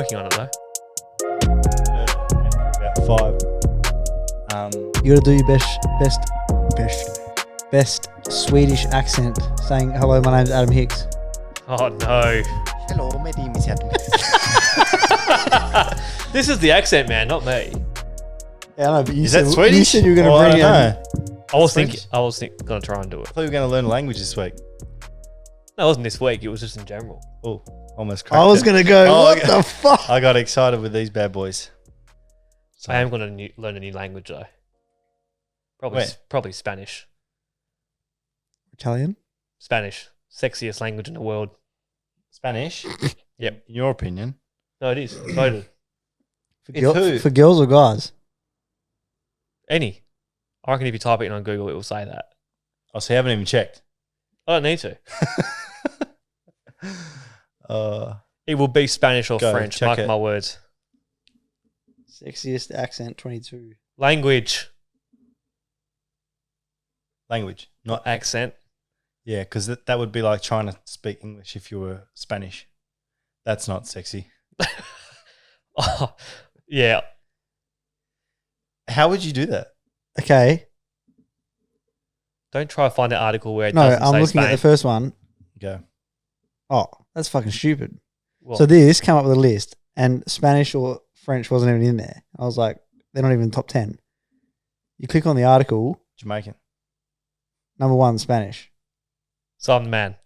working on it though. About 5. You got to do your best Swedish accent, saying hello. My name's Adam Hicks. Oh no. Hello, my name is Adam. This is the accent, man, not me. Yeah, I know, but you Is said, that Swedish? You said you were going to bring I it. don't know. I was gonna try and do it. I thought you were going to learn a language this week. No, it wasn't this week. It was just in general. Oh, almost cracked I was it. going to go. Oh, What okay. the fuck? I got excited with these bad boys. So, I am gonna learn a new language though. Probably Spanish. Italian. Spanish, sexiest language in the world. Spanish? Yep. In your opinion? No, it is voted. Who? For girls or guys? Any. I reckon if you type it in on Google, it will say that. Oh, so you haven't even checked. I don't need to. It will be Spanish or Go, French. check Mark it. my words. Sexiest accent 22. Language, Language, not accent. yeah, because that would be like trying to speak English if you were Spanish. That's not sexy. Oh, yeah. How would you do that? Okay. Don't try to find an article where it No, doesn't I'm say looking Spain. at the first one. Go. Oh, that's fucking stupid. What? So this came up with a list, and Spanish or French wasn't even in there. I was like, they're not even top 10. You click on the article, Jamaican. number 1, Spanish. So I'm the man.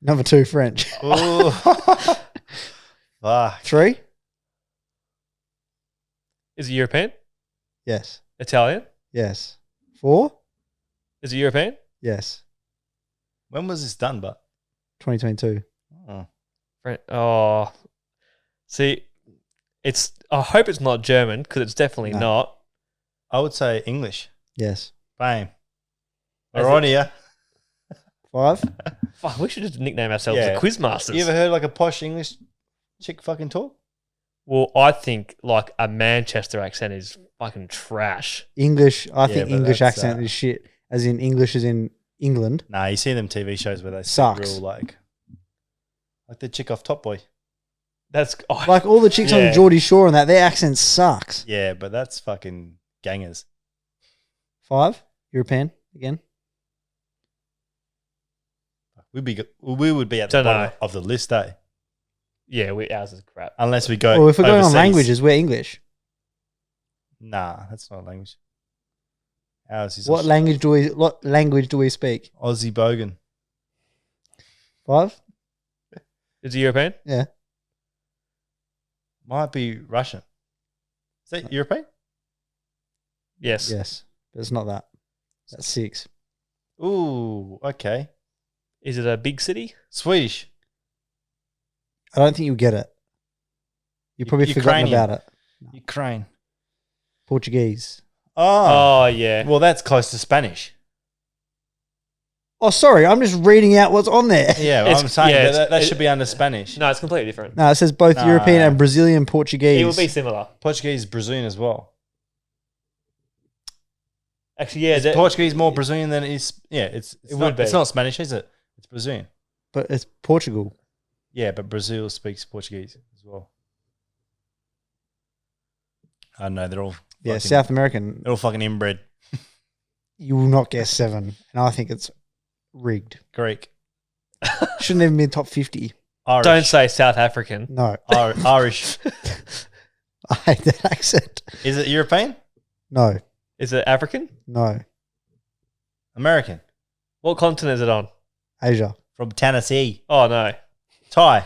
Number 2, French. Oh, fuck. 3? Is it European? Yes. Italian? Yes. 4? Is it European? Yes. When was this done, but? 2022. Oh. Oh, see, I hope it's not German because it's definitely No. not. I would say English. Yes. Bang. Is We're on here. 5? Fuck, we should just nickname ourselves Yeah. the Quizmasters. You ever heard like a posh English chick fucking talk? Well, I think like a Manchester accent is fucking trash. English. I Yeah, think but English that's, accent is shit. As in English is in England. Nah, you see them TV shows where they speak Sucks. real like the chick off Top Boy. That's Like all the chicks Yeah. on Geordie Shore and that, their accent sucks. Yeah, but that's fucking gangers. 5? European again. We would be at the Dunno. bottom of the list, eh? yeah, ours is crap. Unless we go. Well, if we're going on overseas. languages, we're English. Nah, that's not a language. Ours is What language do we speak? Aussie Bogan. 5? Is it European? Yeah. Might be Russian. Is that European? Yes. Yes. But it's not that. That's 6. Ooh, okay. Is it a big city? Swedish. I don't think you'll get it. You've probably forgotten Ukrainian. about it. Ukraine. Portuguese. Oh. Oh yeah. Well, that's close to Spanish. Oh, sorry. I'm just reading out what's on there. Yeah, It's- I'm saying yeah, that it's- should be under Spanish. No, it's completely different. No, it says both Nah. European and Brazilian Portuguese. It will be similar. Portuguese is Brazilian as well. Actually, yeah. Is Portuguese more Brazilian than it is? Yeah, it would not, be. It's not Spanish, is it? It's Brazilian. But it's Portugal. Yeah, but Brazil speaks Portuguese as well. I don't know. They're all Yeah, fucking- South American. They're all fucking inbred. You will not guess 7. And I think it's rigged. Greek, Shouldn't even be top 50. Irish. Don't say South African. No. Irish. I hate that accent. Is it European? No. Is it African? No. American. What continent is it on? Asia. From Tennessee. Oh no. Thai.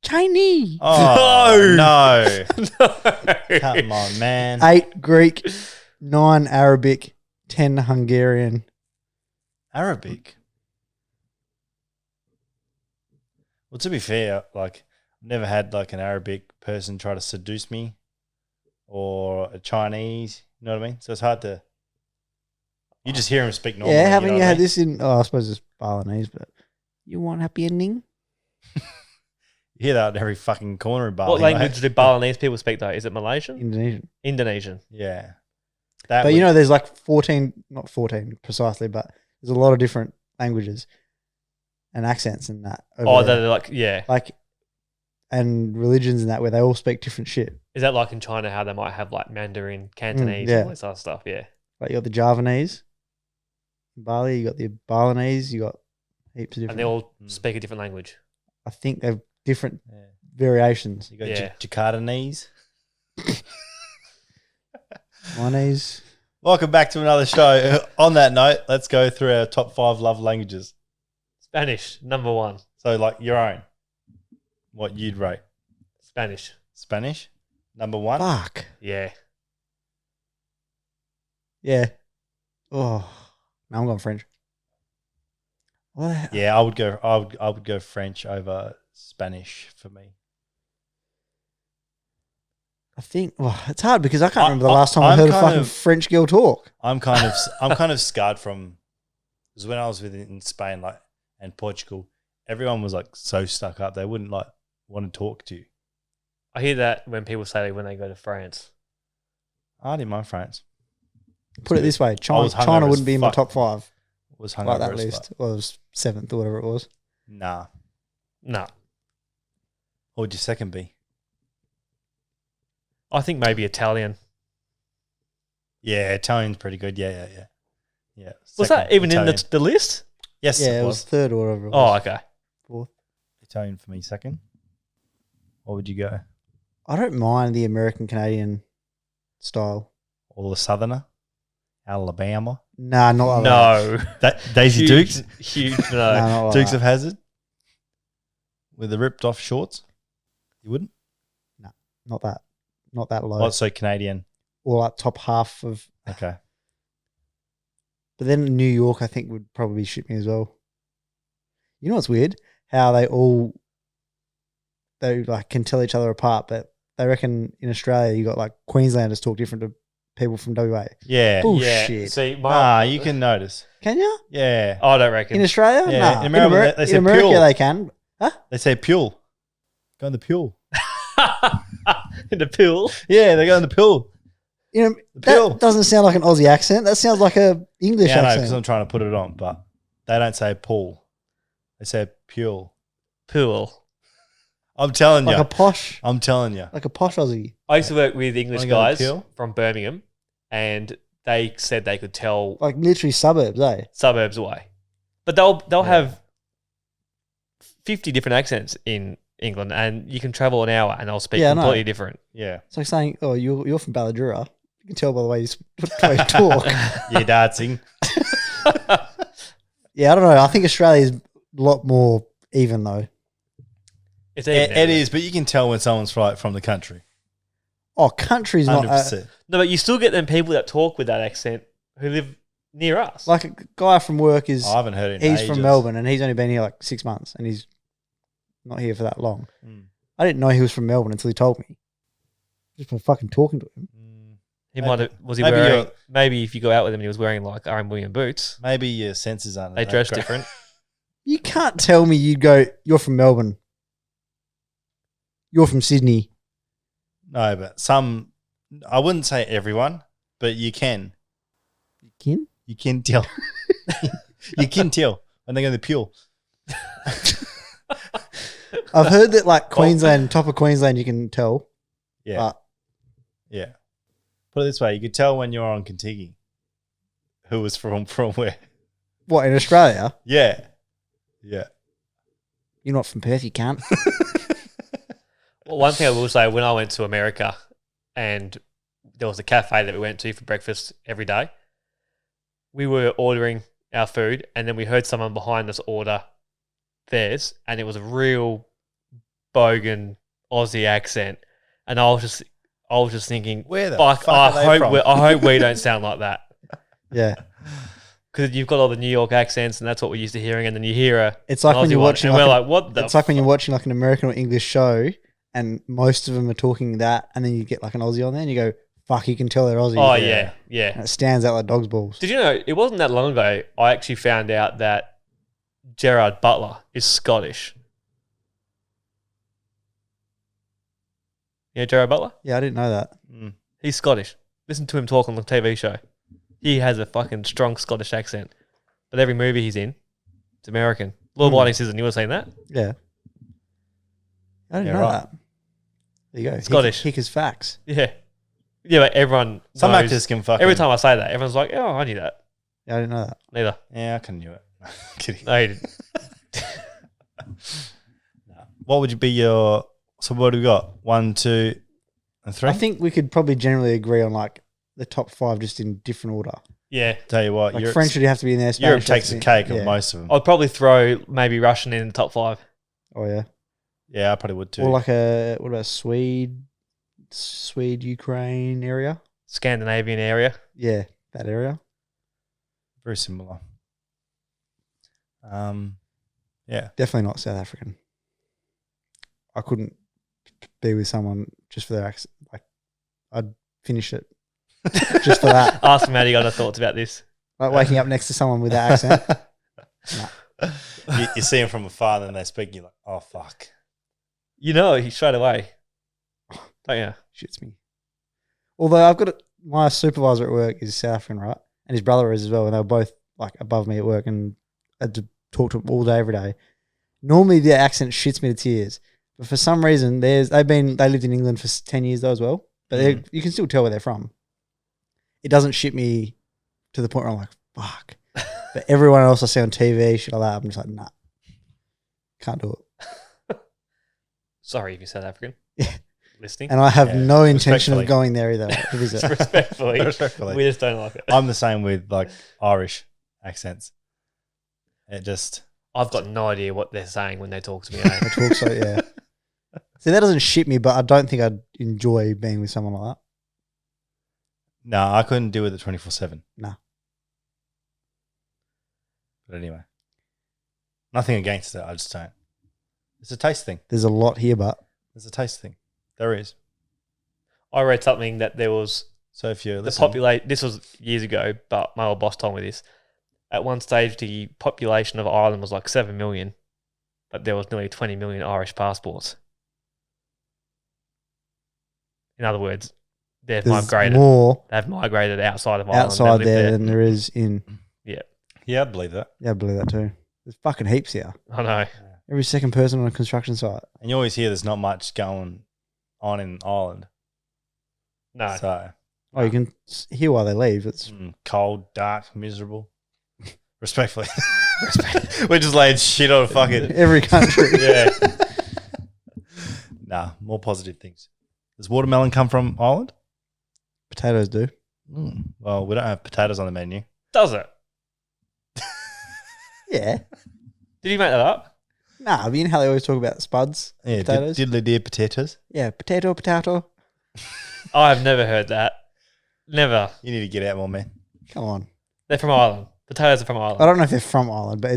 Chinese. Oh no! No. Come on, man. 8 Greek, 9 Arabic, 10 Hungarian. Arabic. Well, to be fair, like I've never had like an Arabic person try to seduce me, or a Chinese. You know what I mean? So it's hard to. You just hear him speak normally. Yeah, haven't know you what I had mean? this in, I suppose it's Balinese, but you want happy ending? You hear that at every fucking corner in Bali. What language mate. do Balinese people speak though? Is it Malaysian? Indonesian. Indonesian. Yeah. But you know, there's like 14, not 14 precisely, but there's a lot of different languages and accents in that. over Oh, there. they're like, yeah. Like and religions and that where they all speak different shit. Is that like in China how they might have like Mandarin, Cantonese, yeah. all this other stuff? Yeah. Like you got the Javanese, in Bali, you got the Balinese, you got heaps of different. And they all speak a different language. I think they've different variations. You got Yeah. Jakartanese. Chinese. Welcome back to another show. On that note, let's go through our top 5 love languages. Spanish, number 1. So, like your own, what you'd rate. Spanish. Spanish, number 1. Fuck. Yeah. Yeah. Oh, no, I'm going French. What the hell? Yeah, I would go French over Spanish for me. I think it's hard because I can't remember the last time I'm I heard a kind fucking of- French girl talk. I'm kind of scarred from because when I was in Spain, like and Portugal, everyone was like so stuck up. They wouldn't like want to talk to you. I hear that when people say when they go to France. I didn't mind France. Put it this way, I China was hungover wouldn't as be in my fuck. top 5 Was like hungover that as list. fuck. Well, it was 7th or whatever it was. Nah. No. What would your second be? I think maybe Italian. Yeah, Italian's pretty good. Yeah. Was Second, that even Italian. in the list? Yes, Yeah, it it was. was 3rd or whatever it Oh, was. okay. 4th. Italian for me second. What would you go? I don't mind the American Canadian style. Or the Southerner? Alabama? Nah, not like that. No. That Daisy Dukes? Huge no. Nah, not like Dukes that. of Hazzard? With the ripped off shorts? You wouldn't? Not that low. What's so Canadian? Or like top half of. Okay. But then New York, I think, would probably shit me as well. You know what's weird? How they like can tell each other apart, but they reckon in Australia you got like Queenslanders talk different to people from WA. Yeah. Bullshit. Yeah. See, You can notice. Can you? Yeah. I don't reckon. In Australia? Yeah, Nah. in America, they in say America pure. they can. They say Pule. Go in the Pule. In the pool. Yeah, they go in the Pule. You know, pill. that doesn't sound like an Aussie accent. That sounds like a English Yeah, I know, accent. because I'm trying to put it on, but they don't say Paul. They say Pule. Pool. I'm telling like you. a posh, I'm telling you. like a posh Aussie. I used to work with English Wanna go to guys Peel? from Birmingham, and they said they could tell Like literally suburbs, eh? suburbs away. But they'll have 50 different accents in England, and you can travel an hour and they'll speak Yeah, I know. completely different. Yeah. It's like saying, "Oh, you're from Balladura." You can tell by the way you talk. You're dancing. Yeah, I don't know. I think Australia is a lot more even though. It's even It is, but you can tell when someone's from the country. Oh, country's not 100%. No, but you still get them people that talk with that accent who live near us. like a guy from work is. I haven't heard it in He's ages. from Melbourne and he's only been here like 6 months and he's not here for that long. Mm. I didn't know he was from Melbourne until he told me. Just by fucking talking to him. he might have, was he maybe wearing, you're- maybe if you go out with him and he was wearing like R.M. Williams boots, Maybe your senses aren't. they that dress great. different. You can't tell me you're from Melbourne. You're from Sydney. No, but some. I wouldn't say everyone, but you can. Kin? You can tell. You can tell when they go to the Pule. I've heard that like Queensland, top of Queensland, you can tell. Yeah. But Yeah. Put it this way, you could tell when you're on Contigi who was from where. what, in Australia? Yeah. Yeah. You're not from Perth, you can't. Well, one thing I will say, when I went to America and there was a cafe that we went to for breakfast every day, we were ordering our food and then we heard someone behind us order theirs, and it was a real bogan Aussie accent. And I was just thinking, Where the fuck, fuck are they from? I hope we don't sound like that. Yeah. Because you've got all the New York accents and that's what we're used to hearing, and then you hear It's like an when Aussie you're one, watching and like we're a- like, what the It's like when you're watching like an American or English show and most of them are talking that and then you get like an Aussie on there and you go, fuck, you can tell they're Aussie. Oh, And yeah. it stands out like dog's balls. Did you know, it wasn't that long ago, I actually found out that Gerard Butler is Scottish. You know Gerard Butler? Yeah, I didn't know that. He's Scottish. Listen to him talk on the TV show. He has a fucking strong Scottish accent. But every movie he's in, it's American. Lord Blinding Scissors, you were saying that? Yeah. I didn't Yeah, know right. that. There you go. Scottish. Hicka's facts. Yeah. Yeah, but everyone Some knows. actors can fucking. Every time I say that, everyone's like, oh, I knew that. Yeah, I didn't know that. Neither. Yeah, I can do it. Kidding. No, you didn't. What would you be your? So what do we got? 1, 2, and 3. I think we could probably generally agree on like the top 5 just in different order. Yeah. Tell you what, Like French would have to be in there. Europe Spanish takes has the to be- cake yeah. on most of them. I'd probably throw maybe Russian in the top 5. Oh yeah. Yeah, I probably would too. Or like what about Swede, Ukraine area? Scandinavian area. Yeah, that area. Very similar. Yeah. Definitely not South African. I couldn't be with someone just for their accent. Like, I'd finish it just for that. Ask Maddie, got no thoughts about this. Like waking up next to someone with that accent. You see them from afar, and then they speak, you're like, oh, fuck. You know, he straight away. Don't you? Shits me. Although I've got my supervisor at work is South African, right? And his brother is as well. And they were both like above me at work, and I had to talk to him all day, every day. Normally their accent shits me to tears. But for some reason, they lived in England for 10 years though as well. But you can still tell where they're from. It doesn't shit me to the point where I'm like, fuck. But everyone else I see on TV, shit like that, I'm just like, nah. Can't do it. Sorry if you're South African. Yeah. Listening. And I have no intention respectfully. of going there either to visit. Respectfully. Respectfully. We just don't like it. I'm the same with like Irish accents. It just. I've got no idea what they're saying when they talk to me. I talk so, yeah. See, that doesn't shit me, but I don't think I'd enjoy being with someone like that. No, I couldn't deal with it 24/7. Nah. But anyway, nothing against it. I just don't. It's a taste thing. There's a lot here, but It's a taste thing. There is. I read something that there was So if you're the listening, this was years ago, but my old boss told me this. At one stage, the population of Ireland was like 7 million, but there was nearly 20 million Irish passports. In other words, they've there's migrated. more They've migrated outside of Ireland. outside They live there than there is in. yeah, I believe that. Yeah, I believe that too. There's fucking heaps here. I know. Every second person on a construction site. And you always hear there's not much going on in Ireland. No. So Oh, you can hear why they leave. It's cold, dark, miserable. Respectfully. We're just laying shit on a fucking. every country. Yeah. Nah, more positive things. Does watermelon come from Ireland? Potatoes do. Well, we don't have potatoes on the menu. Does it? Yeah. Did you make that up? Nah, but you know how they always talk about spuds? Yeah, Potatoes? diddly dear potatoes. Yeah, potato. I've never heard that. Never. You need to get out more, man. Come on. They're from Ireland. Potatoes are from Ireland. I don't know if they're from Ireland, but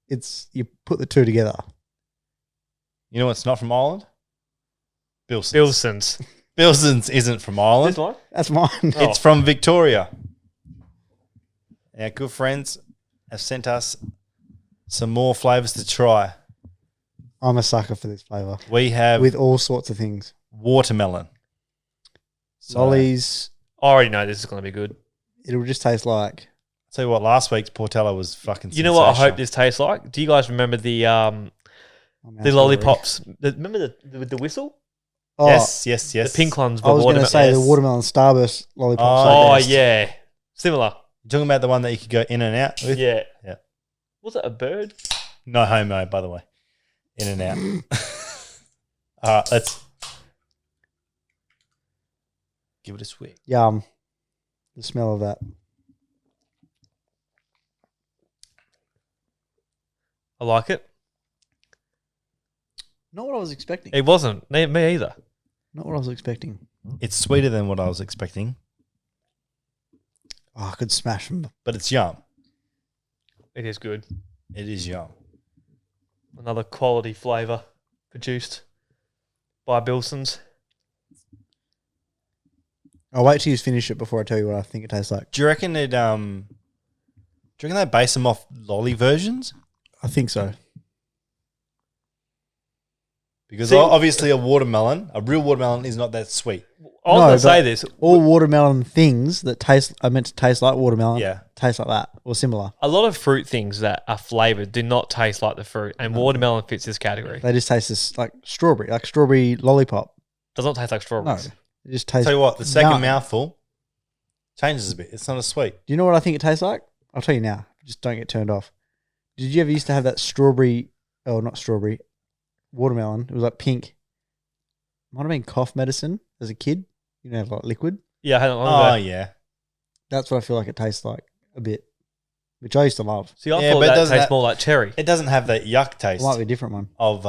it's you put the two together. You know what's not from Ireland? Billson's. Billson's. Billson's isn't from Ireland. This one? That's mine. Oh. It's from Victoria. Our good friends have sent us some more flavours to try. I'm a sucker for this flavour. We have With all sorts of things. watermelon. So, Lollies. I already know this is going to be good. It'll just taste like... I'll tell you what, last week's Portello was fucking You know what I hope sensational. this tastes like? Do you guys remember the lollipops? Remember the whistle? Oh, Yes. The pink ones I were was going to watermelon. say yes. the watermelon starburst lollipops. Oh, Oh, yes. yeah. Similar. You're talking about the one that you could go in and out with? Yeah. Yeah. Was it a bird? No homo, by the way. In and out. All right, let's give it a swig. Yum. The smell of that. I like it. Not what I was expecting. It wasn't. Me either. Not what I was expecting. It's sweeter than what I was expecting, Oh, I could smash them. but it's yum. It is good. It is yum. Another quality flavour produced by Billson's. I'll wait till you finish it before I tell you what I think it tastes like. Do you reckon it? Do you reckon they base them off lolly versions? I think so. Because See- obviously a real watermelon is not that sweet. I was No, going to say but this. all watermelon things that are meant to taste like watermelon Yeah. taste like that or similar. A lot of fruit things that are flavoured do not taste like the fruit, and watermelon fits this category. They just taste this like strawberry lollipop. Does not taste like No, strawberries. it just tastes. Tell you what, the second nut. mouthful changes a bit. It's not as sweet. Do you know what I think it tastes like? I'll tell you now. Just don't get turned off. Did you ever used to have that strawberry? Oh, not strawberry. Watermelon. It was like pink. Might have been cough medicine as a kid. You know, like liquid. Yeah, I had it long Oh, ago. yeah. That's what I feel like it tastes like a bit, which I used to love. See, I Yeah, thought but it that doesn't tastes have- more like cherry. It doesn't have that yuck It taste might be a different one. of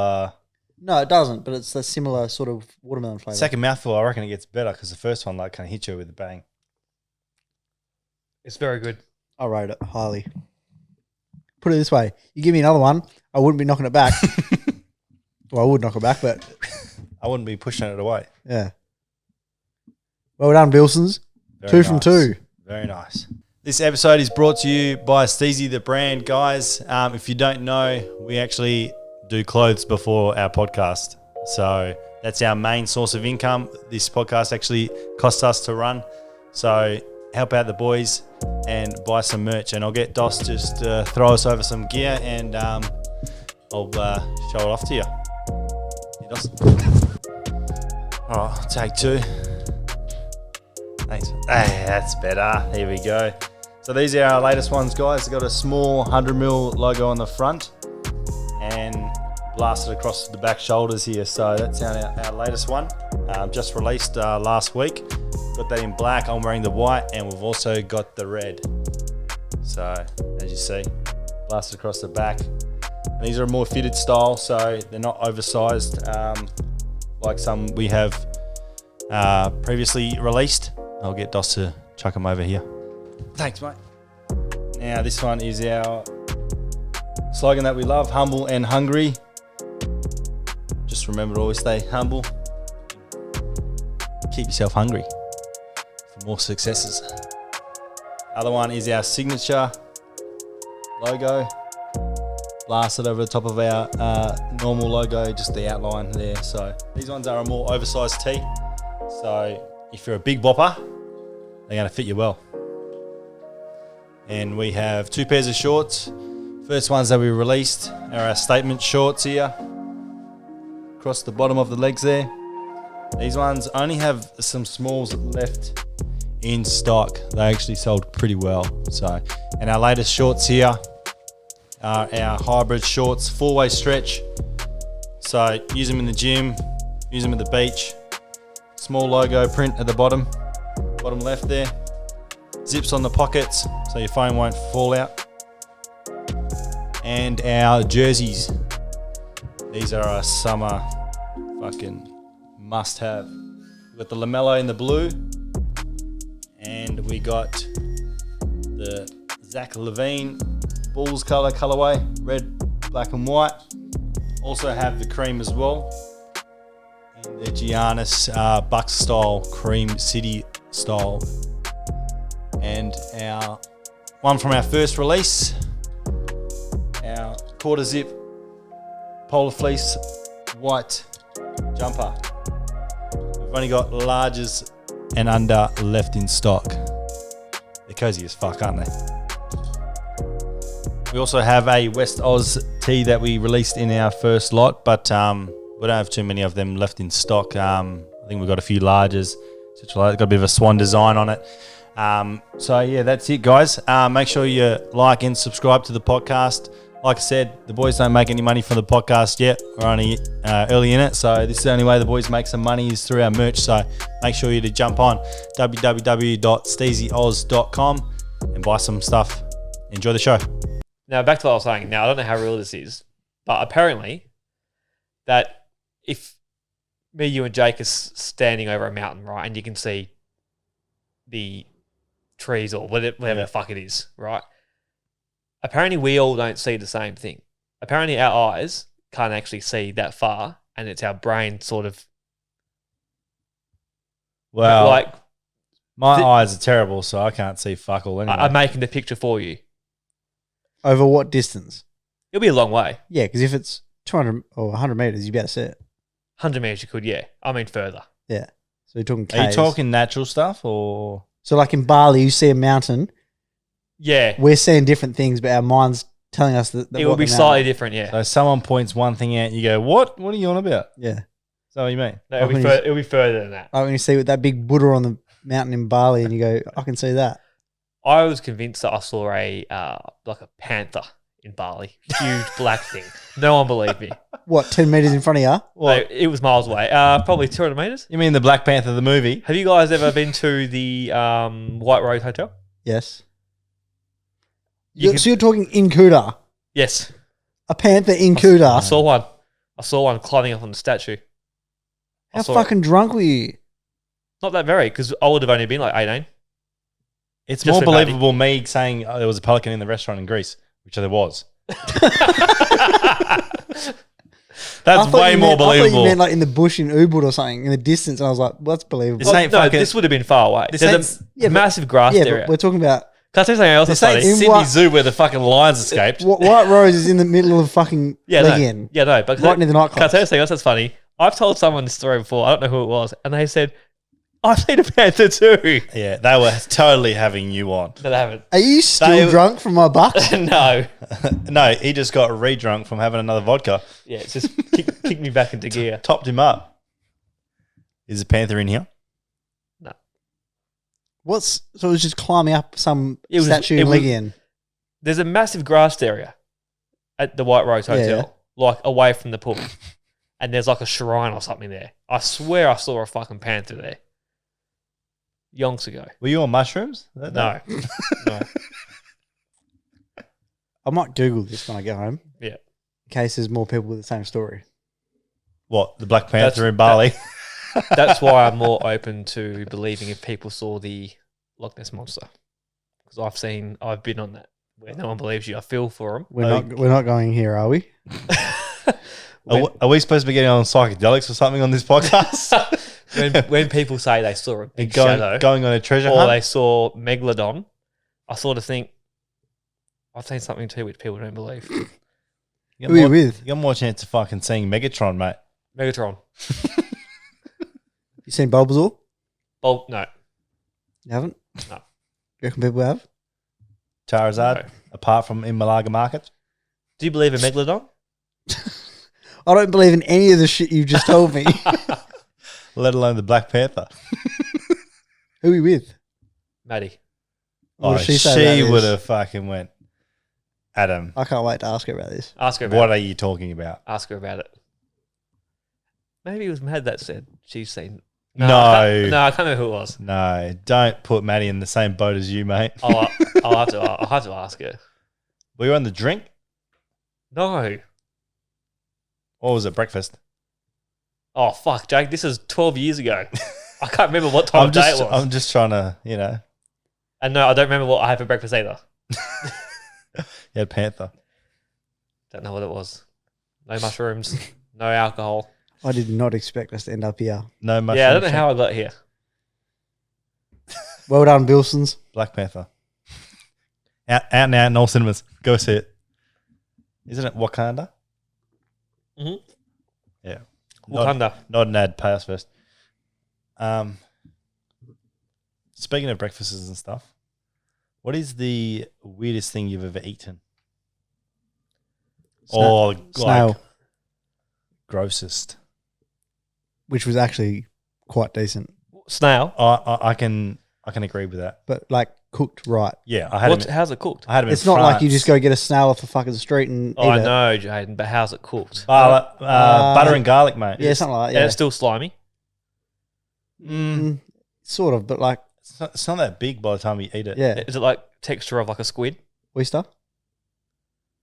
No, it doesn't. But it's a similar sort of watermelon flavor. second mouthful. I reckon it gets better because the first one like kind of hits you with a bang. It's very good. I rate it highly. Put it this way: you give me another one, I wouldn't be knocking it back. Well, I would knock it back, but I wouldn't be pushing it away. yeah. Well done, Billsons. Very 2 from nice. 2. Very nice. This episode is brought to you by Steezy, the brand, guys. If you don't know, we actually do clothes before our podcast. So that's our main source of income. This podcast actually costs us to run. So help out the boys and buy some merch. And I'll get Dos just throw us over some gear and I'll show it off to you. Yeah, Dos. All right, take 2. Thanks. Hey, that's better. Here we go. So these are our latest ones, guys. They've got a small 100mm logo on the front and blasted across the back shoulders here. So that's our latest one. Just released last week. Got that in black. I'm wearing the white, and we've also got the red. So as you see, blasted across the back. And these are a more fitted style, so they're not oversized like some we have previously released. I'll get Dos to chuck them over here. Thanks, mate. Now, this one is our slogan that we love, humble and hungry. Just remember to always stay humble. Keep yourself hungry for more successes. Other one is our signature logo. Blasted over the top of our normal logo, just the outline there. So these ones are a more oversized tee. So if you're a big bopper, they're going to fit you well. And we have 2 pairs of shorts. First ones that we released are our statement shorts here. Across the bottom of the legs there. These ones only have some smalls left in stock. They actually sold pretty well. So, and our latest shorts here are our hybrid shorts, 4-way stretch. So use them in the gym, use them at the beach. Small logo print at the bottom left there. Zips on the pockets so your phone won't fall out. And our jerseys. These are our summer fucking must have. We've got the lamello in the blue. And we got the Zach Levine Bulls colorway, red, black and white. Also have the cream as well. And the Giannis Bucks style, cream city style. And our one from our first release, our quarter zip polar fleece white jumper. We've only got larges and under left in stock. They're cozy as fuck, aren't they? We also have a West Oz tee that we released in our first lot, but we don't have too many of them left in stock. I think we've got a few larges. It's got a bit of a swan design on it. So yeah, that's it, guys. Make sure you like and subscribe to the podcast. Like I said, the boys don't make any money from the podcast yet. We're only early in it, so this is the only way the boys make some money is through our merch. So make sure you to jump on www.steezyoz.com and buy some stuff. Enjoy the show. Now, back to what I was saying. Now, I don't know how real this is, but apparently that if me, you, and Jake are standing over a mountain, right, and you can see the trees or whatever the fuck it is, right? Apparently, we all don't see the same thing. Apparently, our eyes can't actually see that far, and it's our brain sort of Well, like my eyes are terrible, so I can't see fuck all anyway. I'm making the picture for you. Over what distance? It'll be a long way. Yeah, because if it's 200 or 100 meters, you better see it. 100 meters you could, yeah. I mean further. Yeah. So you're talking Are you caves. talking natural stuff or? So like in Bali, you see a mountain. Yeah. We're seeing different things, but our mind's telling us that It will what be the slightly mountain- different, yeah. So someone points one thing out, you go, "What? What are you on about?" Yeah. Is that what you mean? No, it'll, when be you- it'll be further than that. Like when you see that big Buddha on the mountain in Bali, and you go, I can see that. I was convinced that I saw a like a panther in Bali. Huge black thing. No one believed me. What, 10 meters in front of you? No, it was miles away. Probably 200 meters. You mean the Black Panther the movie? Have you guys ever been to the White Rose Hotel? Yes. You So you're talking in Kuta, Yes. a panther in Kuta. I saw one. I saw one climbing up on the statue. I How saw fucking drunk were you? Not that very, because I would have only been like 18. It's Just more for Paddy. believable me saying there was a pelican in the restaurant in Greece, which there was. I That's thought way you more meant- I thought believable. you meant like in the bush in Ubud or something, in the distance. And I was like, well, that's believable. This ain't no, fucking- this would have been far away. This There's aint- a yeah, but- massive grass Yeah, area. but we're talking about Can I tell you something else This that's ain't funny? In Sydney what- Zoo where the fucking lions escaped. White Rose is in the middle of fucking Yeah, leg no. in. Yeah, no. But Right near the can I nightclubs. tell you something else that's funny? I've told someone this story before. I don't know who it was. And they said, I've seen a panther too. Yeah, they were totally having you on. But I haven't. Are you still They- drunk from my bucks? No. No, he just got re-drunk from having another vodka. Yeah, it's just kick me back into gear. Topped him up. Is a panther in here? So it was just climbing up some It was- statue it in was- Legian. There's a massive grassed area at the White Rose Hotel, like away from the pool. And there's like a shrine or something there. I swear I saw a fucking panther there. Yonks ago. Were you on mushrooms? No. No. I might Google this when I get home. Yeah. In case there's more people with the same story. What? The Black Panther That's- in Bali? That's why I'm more open to believing if people saw the Loch Ness Monster. Because I've been on that where no one believes you. I feel for them. We're not going here, are we? Are we supposed to be getting on psychedelics or something on this podcast? when people say they saw a big going, shadow going on a treasure or hunt? they saw Megalodon, I sort of think I've seen something too which people don't believe. You Who are you with? You got more chance of fucking seeing Megatron, mate. Megatron. You seen Bulbasaur? Oh no. You haven't? No. You reckon people have? Charizard, No. apart from in Malaga Market. Do you believe in Megalodon? I don't believe in any of the shit you just told me. Let alone the Black Panther. Who are you with? Maddie. What Oh, does she say she about would this? have fucking went, Adam, I can't wait to ask her about this. Ask her about what it. are you talking about? Ask her about it. Maybe it was Mad that said she's seen. No. I can't remember who it was. No, don't put Maddie in the same boat as you, mate. I'll have to ask her. Were you on the drink? No. Or was it breakfast? Oh fuck, Jake! This is 12 years ago. I can't remember what time of day it was. I'm just trying to, you know, And no, I don't remember what I had for breakfast either. yeah, Panther. Don't know what it was. No mushrooms. No alcohol. I did not expect us to end up here. No mushroom. Yeah, I don't know how I got here. Well done, Billsons. Black Panther. Out now in all cinemas. Go see it. Isn't it Wakanda? Mhm. Yeah. Wakanda. Not an ad. Pay us first. Speaking of breakfasts and stuff, what is the weirdest thing you've ever eaten? Or Snail, like grossest? which was actually quite decent, Snail. I can agree with that. but like cooked right. Yeah, I had him. How's it cooked? I had him. It's in not like you France. just go get a snail off the fucking street and Oh, I eat it. know, Jaden, but how's it cooked? Butter and garlic, mate. Yeah, something like that. And Yeah, it's still slimy. sort of, but like It's not that big by the time you eat it. yeah, Is it like texture of like a squid? oyster.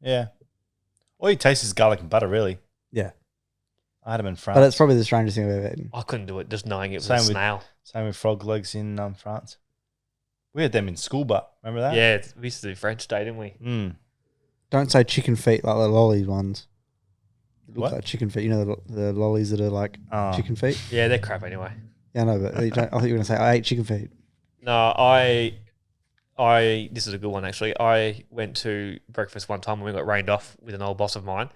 Yeah. All you taste is garlic and butter, really. Yeah, I had them in France. but it's probably the strangest thing I've ever eaten. I couldn't do it just knowing it was Same a with- snail. Same with frog legs in France. We had them in school, but remember that? Yeah, we used to do French Day, didn't we? Mm. Don't say chicken feet like the lollies ones. It looks What? like chicken feet. You know the lollies that are like Oh. chicken feet. Yeah, they're crap anyway. Yeah, I know, but you don't, I thought you were gonna say I ate chicken feet. No, I this is a good one actually. I went to breakfast one time when we got rained off with an old boss of mine,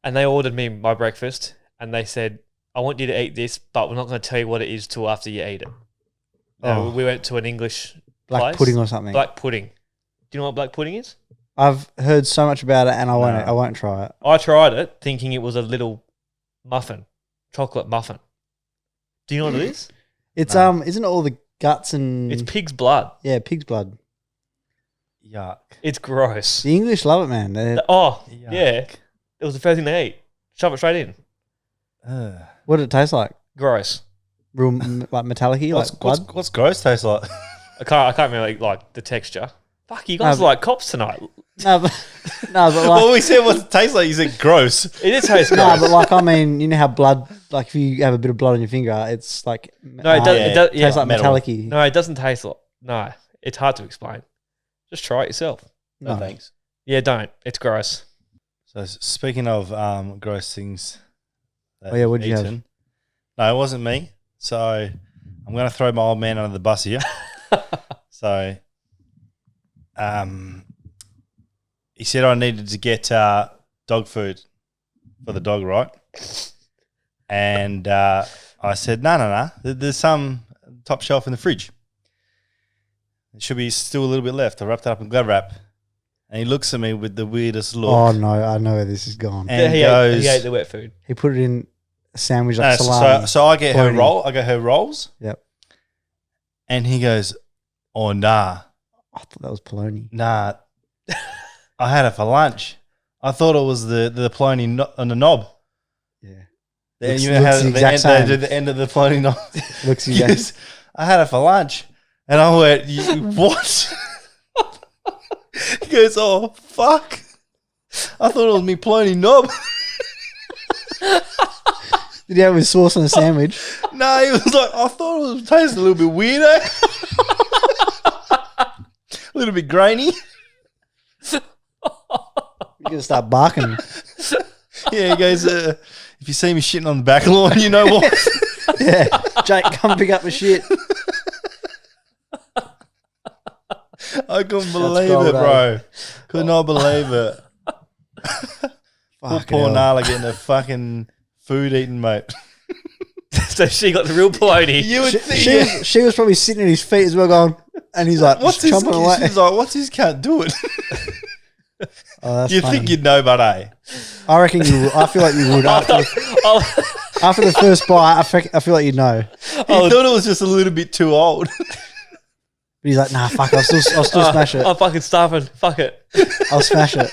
and they ordered me my breakfast, and they said I want you to eat this, but we're not going to tell you what it is till after you eat it. Oh. We went to an English Black place. pudding or something. Black pudding. Do you know what black pudding is? I've heard so much about it, and I won't try it. I tried it thinking it was a little muffin, chocolate muffin. Do you know what it is? It's isn't it all the guts and It's pig's blood. yeah, pig's blood. Yuck. It's gross. The English love it, man. Oh, Yuck. yeah. It was the first thing they eat. Shove it straight in. What did it taste like? Gross. Real like metallic-y, like blood. What's gross taste like? I can't remember like the texture. Fuck, you guys are like cops tonight. No, but like Well, we said what it tastes like. You said gross. It is taste gross. no, but like I mean, you know how blood, like if you have a bit of blood on your finger, it's like No, it does. yeah, It does. Yeah. tastes like metal. metallic-y. No, it doesn't taste like. No, it's hard to explain. Just try it yourself. No, No. thanks. Yeah, don't. It's gross. So speaking of gross things, that Oh, yeah, what'd you you've have? eaten- No, it wasn't me. So I'm going to throw my old man under the bus here. So, he said I needed to get dog food for the dog, right? And I said, no. There's some top shelf in the fridge. It should be still a little bit left. I wrapped it up in glad wrap. And he looks at me with the weirdest look. Oh no, I know where this is gone. And he goes, ate the wet food. He put it in a sandwich No, like salami. so I get her Bologna. roll. I get her rolls. Yep. And he goes, oh, nah. I thought that was polony. Nah, I had it for lunch. I thought it was the polony on the knob. Yeah, And Looks- you know how looks the the exact end, same. the end of the polony knob. looks He exact. goes, I had it for lunch. And I went, what? He goes, oh, fuck. I thought it was me polony knob. Did he have his sauce on a sandwich? No, he was like, I thought it was tasting a little bit weirder. A little bit grainy. You're gonna start barking. Yeah, he goes, if you see me shitting on the back lawn, you know what? Yeah, Jake, come pick up the shit. I couldn't believe gold, it, bro. Could not believe it. Fucking Poor hell. Nala getting a fucking food eating, mate. So she got the real polony. You would She, think, she, yeah. was, she was probably sitting at his feet as well, going, and he's like, What's just his? chomping away. She's like, what's his cat doing? Oh, that's You'd funny. think you'd know, but I reckon you would. I feel like you would. After the first bite, I feel like you'd know. he thought it was just a little bit too old. But he's like, nah, fuck, I'll still smash it. I'm fucking starving. Fuck it. I'll smash it.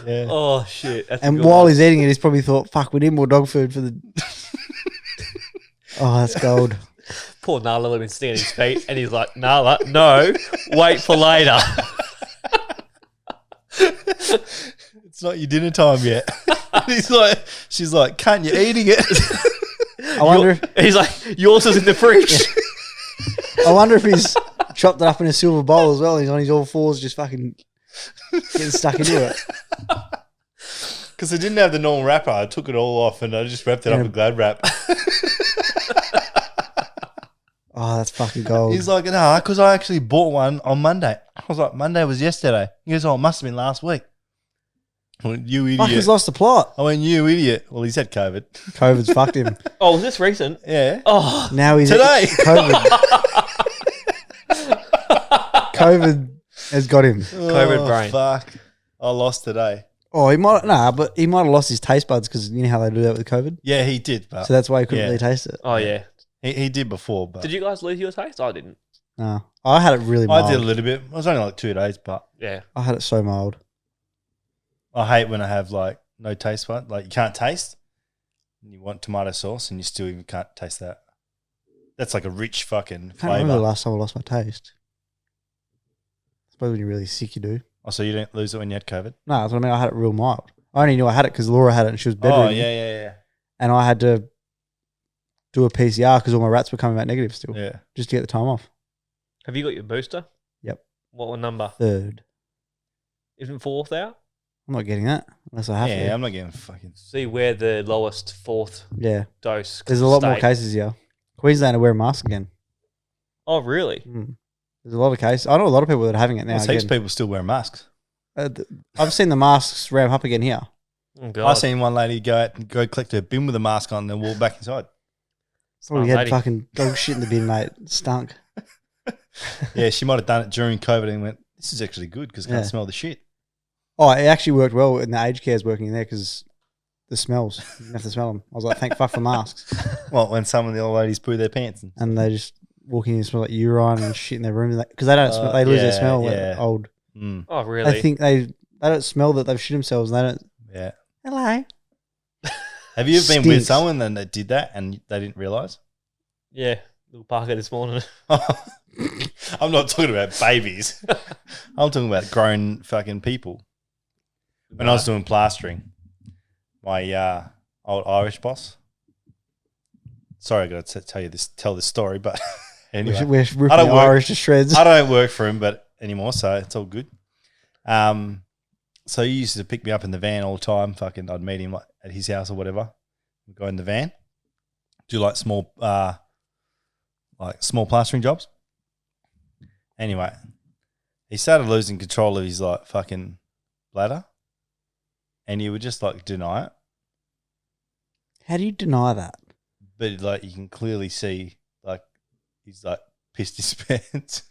Yeah. Oh shit. That's a And good while one. he's eating it, he's probably thought, fuck, we need more dog food for the. Oh, that's gold. Poor Nala would have been sitting at his feet, and he's like, Nala, no, wait for later. It's not your dinner time yet. She's like, can't you eating it? I wonder if He's like, yours is in the fridge. he's chopped it up in a silver bowl as well. He's on his all fours, just fucking getting stuck into it. Because I didn't have the normal wrapper. I took it all off and I just wrapped it up Yeah. in glad wrap. Oh, that's fucking gold. He's like, nah, because I actually bought one on Monday. I was like, Monday was yesterday. He goes, oh, it must have been last week. I went, you Fuck, he's idiot. lost the plot. I went, you idiot. Well, he's had COVID. COVID's fucked him. Oh, was this recent? Yeah. Oh, Now he's Today. COVID has got him. COVID brain. Fuck. I lost today. Oh, but he might have lost his taste buds because you know how they do that with COVID. Yeah, he did, but So that's why he couldn't Yeah. really taste it. oh yeah. he did before. But Did you guys lose your taste? I didn't. No, I had it really mild. I did a little bit. It was only like 2 days, but Yeah. I had it so mild. I hate when I have like no taste bud. Like you can't taste. And you want tomato sauce and you still even can't taste that. That's like a rich fucking I can't remember the flavour. last time I lost my taste. I suppose when you're really sick, you do. Oh, so you didn't lose it when you had COVID? No, that's what I mean. I had it real mild. I only knew I had it because Laura had it and she was bedridden. Oh, yeah. And I had to do a PCR because all my rats were coming back negative still, Yeah. just to get the time off. Have you got your booster? Yep. What number? Third. Isn't fourth out? I'm not getting that unless I have Yeah, to. I'm not getting fucking. See where the lowest fourth Yeah. dose. There's a lot more state. cases here. Queensland are wearing masks again. Oh really? Mm. There's a lot of cases. I know a lot of people that are having it now. There's heaps Again. of people still wearing masks. I've seen the masks ramp up again here. Oh, I God. seen one lady go out and go collect her bin with a mask on and then walk back inside. Probably Smart had lady. fucking dog shit in the bin, mate. It stunk. Yeah, she might have done it during COVID and went, this is actually good because I can't Yeah. smell the shit. Oh, it actually worked well in the aged cares working in there because the smells. You didn't have to smell them. I was like, thank fuck for masks. Well, when some of the old ladies poo their pants. And they just walk in and smell like urine and shit in their room because they don't smell. They lose their yeah, smell. When yeah. they're old. Mm, Oh, really? They think they don't smell that they've shit themselves. And they don't. yeah. Hello. Have you ever been with Stinks. someone and they did that and they didn't realise? Yeah. Little Parker this morning. I'm not talking about babies. I'm talking about grown fucking people. When I was doing plastering, my old Irish boss. Sorry, I got to tell this story, but anyway, We're ripping I don't the work- Irish to shreds. I don't work for him, but anymore, so it's all good. So he used to pick me up in the van all the time. Fucking, I'd meet him at his house or whatever. We'd go in the van, do like small plastering jobs. Anyway, he started losing control of his like fucking bladder, and he would just like deny it. How do you deny that? But like you can clearly see like he's like pissed his pants.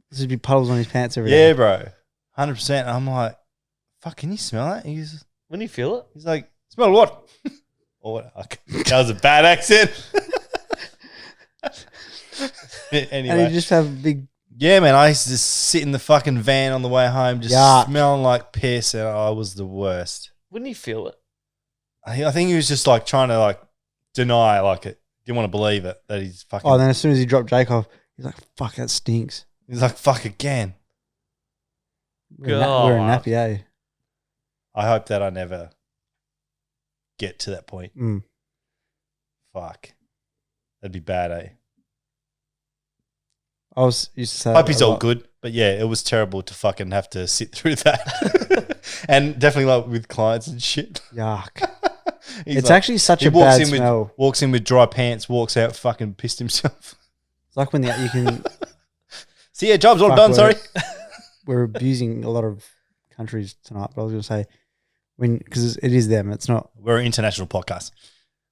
There's be puddles on his pants every day. Yeah, bro, 100%. I'm like, fuck, can you smell that? When do you feel it? He's like, smell what? Or what? That was a bad accent. Anyway, And you just have a big. yeah, man, I used to just sit in the fucking van on the way home, just Yuck. smelling like piss, and I was the worst. When do you feel it? I think he was just like trying to like deny like it. Didn't want to believe it that he's fucking. Oh, then as soon as he dropped Jake off, he's like, "Fuck, that stinks." He's like, fuck again. We're in God. nappy, eh? I hope that I never get to that point. Mm. Fuck, that'd be bad, eh? I used to say. Hope that he's a all lot. good, but yeah, it was terrible to fucking have to sit through that, and definitely like with clients and shit. Yuck! He's It's like- actually such he a walks bad in smell. walks in with dry pants, walks out fucking pissed himself. It's like when you can. See, yeah, job's all Fuck, done. Sorry. We're abusing a lot of countries tonight, but I was going to say because it is them. It's not. We're an international podcast.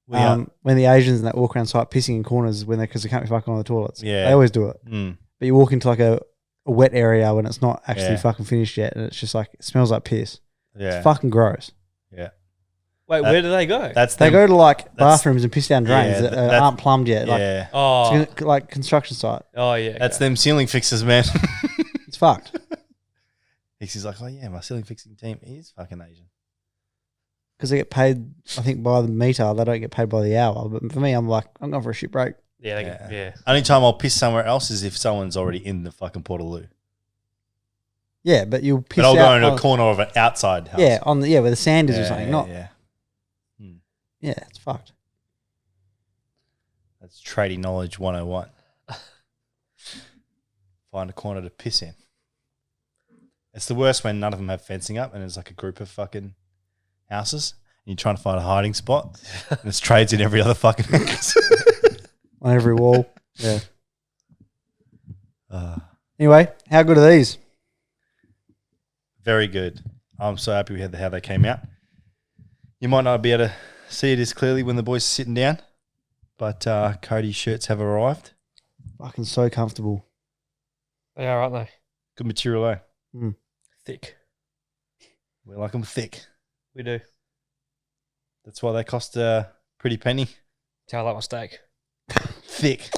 We are. When the Asians and that walk around site pissing in corners because they can't be fucking on the toilets. Yeah. They always do it. Mm. But you walk into like a wet area when it's not actually Yeah. fucking finished yet, and it's just like it smells like piss. Yeah. It's fucking gross. Yeah. Wait, That- where do they go? That's They them. go to like that's- bathrooms and piss down drains Yeah, that that's- aren't plumbed yet. Like Yeah. Oh, it's like construction site. oh yeah. That's okay. them ceiling fixers, man. It's fucked He's like, oh yeah, my ceiling fixing team is fucking Asian. because they get paid. I think by the meter. They don't get paid by the hour. But for me, I'm like, I'm going for a shit break. Yeah, Yeah. yeah. Only time I'll piss somewhere else is if someone's already in the fucking Portaloo. Yeah, but you'll piss But I'll out. go into a corner of an outside house. Yeah, on the where the sand is or Yeah, something. yeah, Not yeah. it's fucked. That's trading knowledge 101. Find a corner to piss in. It's the worst when none of them have fencing up and there's like a group of fucking houses and you're trying to find a hiding spot and there's trades in every other fucking house. On every wall. Yeah. Uh, Anyway, how good are these? very good. I'm so happy we had how they came out. You might not be able to see it as clearly when the boys are sitting down, but Cody's shirts have arrived. Fucking so comfortable. They are, aren't they? Good material, eh? Thick. We like them thick. We do. That's why they cost a pretty penny. That's how I like my steak. Thick.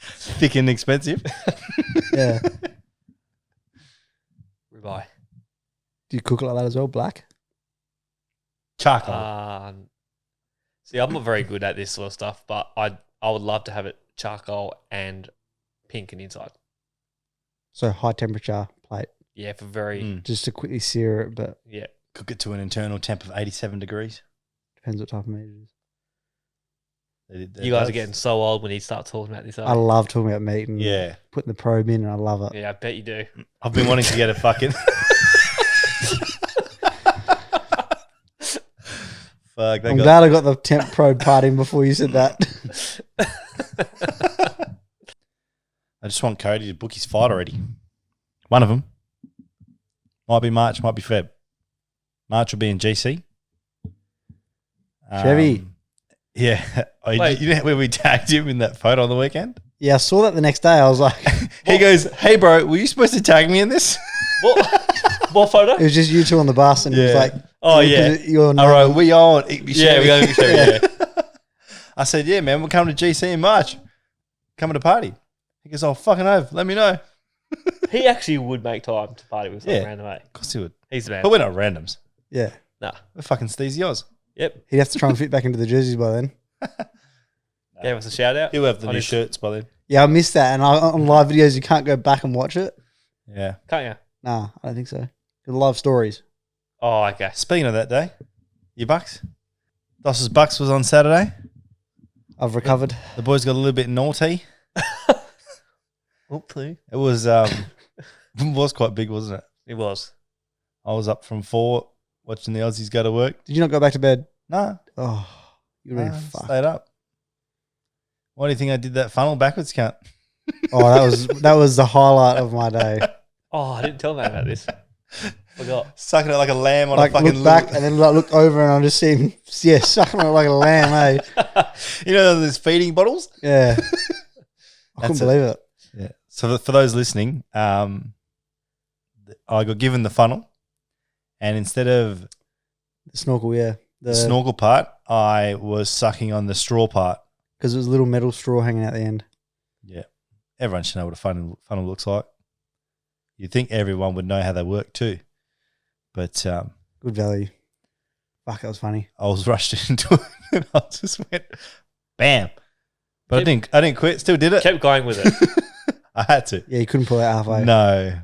Thick and expensive. Yeah. Ribeye. Do you cook it like that as well? Black? Charcoal. See, I'm not very good at this sort of stuff, but I would love to have it charcoal and pink and inside. So high temperature plate. Yeah, for very Mm. Just to quickly sear it, but yeah. Cook it to an internal temp of 87 degrees. depends what type of meat it is. You guys are getting so old when you start talking about this. I Aren't love talking about meat and Yeah. putting the probe in, and I love it. you? Yeah, I bet you do. I've been wanting to get a fucking... Fuck, they I'm got... glad I got the temp probe part in before you said that. I just want Cody to book his fight already. One of them. Might be March, might be Feb. March will be in GC. Chevy. Yeah. Oh, Wait. you know where we tagged him in that photo on the weekend? Yeah, I saw that the next day. I was like, He goes, "Hey, bro, were you supposed to tag me in this?" What photo? it was just you two on the bus, and he was Yeah. like, Oh, yeah. You're All not right, we on. Yeah, we got Chevy. Yeah. I said, "Yeah, man, we're coming to GC in March. Coming to party." He goes, "Oh, fucking over. Let me know." He actually would make time to party with someone Yeah. random, mate. Of course he would. He's the man. But we're not randoms. Yeah. Nah. We're fucking Steezy Oz. Yep. He'd have to try and fit back into the jerseys by then. Gave us a shout out. He'll have the On new his- shirts by then. Yeah, I missed that. And on live videos, you can't go back and watch it. Yeah. Can't you? Nah, I don't think so. The live stories. Oh, okay. Speaking of that day, your Bucks. Doss's Bucks was on Saturday. I've recovered. The boys got a little bit naughty. Hopefully. It was quite big, wasn't it? It was. I was up from 4 watching the Aussies go to work. Did you not go back to bed? No, Oh, you've been fucked. stayed up. Why do you think I did that funnel backwards, cunt? Oh, that was the highlight of my day. Oh, I didn't tell Matt about this. Forgot. Sucking it like a lamb on Like a fucking looked back and then like, looked over and I just seen sucking it like a lamb, eh? You know those feeding bottles? Yeah. I couldn't That's it. believe it. Yeah. So for those listening, I got given the funnel, and instead of The snorkel, yeah. the snorkel part, I was sucking on the straw part. Because it was a little metal straw hanging out the end. Yeah. Everyone should know what a funnel looks like. You'd think everyone would know how they work too. But Good value. Fuck, that was funny. I was rushed into it and I just went bam. But I didn't quit, still did it. Kept going with it. I had to. Yeah, you couldn't pull it halfway. No.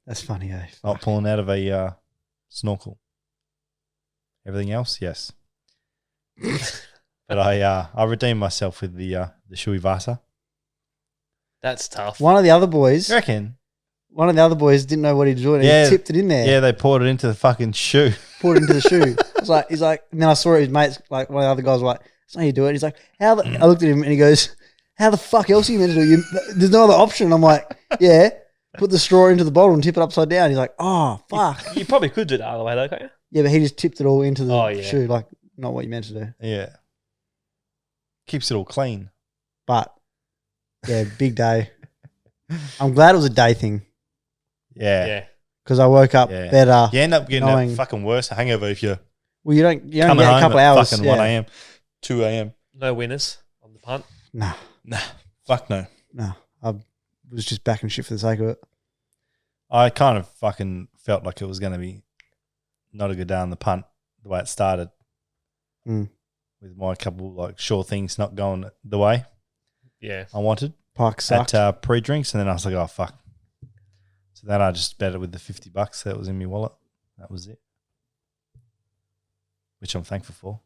That's funny, eh? Not pulling out of a snorkel. Everything else, yes. But I redeemed myself with the Shui Vasa. That's tough. One of the other boys, You reckon? didn't know what he was doing. Yeah. He tipped it in there. Yeah, they poured it into the fucking shoe. Poured it into the shoe. He's like, and then I saw his mates, like one of the other guys was like, that's not how you do it. He's like, I looked at him and he goes, how the fuck else are you meant to do? There's no other option. I'm like, yeah, put the straw into the bottle and tip it upside down. He's like, oh, fuck. You probably could do it the other way though, can't you? Yeah, but he just tipped it all into the Oh, yeah. shoe, like not what you meant to do. Yeah. Keeps it all clean. But yeah, big day. I'm glad it was a day thing Yeah. Yeah. because I woke up Yeah. better. You end up getting Knowing- a fucking worse hangover if you Well, you only come get home a couple at hours. fucking Yeah. 1 a.m., 2 a.m. No winners on the punt. Nah, Nah, fuck no. I was just backing shit for the sake of it. I kind of fucking felt like it was going to be not a good day on the punt the way it started. Mm. With my couple like sure things not going the way Yeah. I wanted Pike sucked. at pre-drinks, and then I was like, oh fuck. So then I just bet it with the $50 that was in my wallet. That was it. Which I'm thankful for.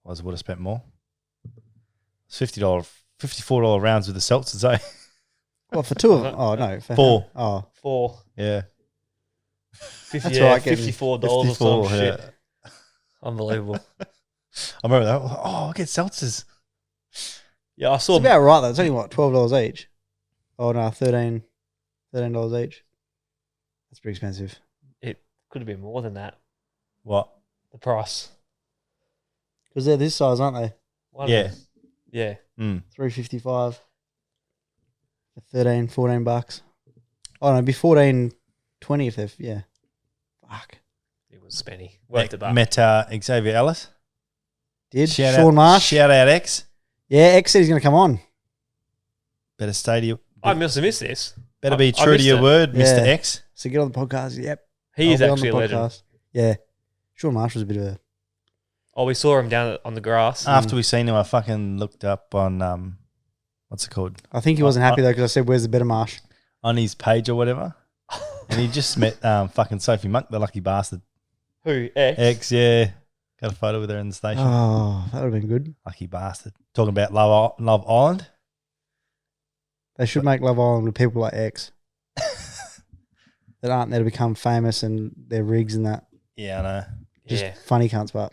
Otherwise I would have spent more. It's $54 rounds with the seltzers, eh? Well, for two of them. Oh, no. For 4. Oh, 4. Yeah. 50, That's yeah, right, getting $54 or some 54, shit. yeah. Unbelievable. I remember that. Oh, I'll get seltzers. Yeah, I saw it's about right though. It's only what, $12 each? Oh no, $13 each. That's pretty expensive. it could have been more than that. What? The price. Because they're this size, aren't they? One Yeah. of them. Yeah. Mm. $3.55 for $14. Oh no, it'd be $14.20 if they're yeah. Fuck. It was spenny. Worth the buck. Met Xavier Ellis. Did Shout Sean out, Marsh? Shout out X. Yeah, X said he's going to come on. Better stay to your, I must have missed this. better be I true to missed your it. word, Yeah. Mr. X. So get on the podcast. Yep. He is I'll be on actually a the legend. podcast. Yeah. Sean Marsh was a bit of a Oh, we saw him down on the grass. After we seen him, I fucking looked up on what's it called? I think he wasn't happy though because I said, "Where's the better Marsh?" On his page or whatever. And he just met fucking Sophie Monk, the lucky bastard. Who? X? X, yeah. Got a photo with her in the station. Oh, that would have been good. Lucky bastard. Talking about Love Island. They should make Love Island with people like X that aren't there to become famous and their rigs and that. Yeah, I know. Just Yeah, funny cunts, but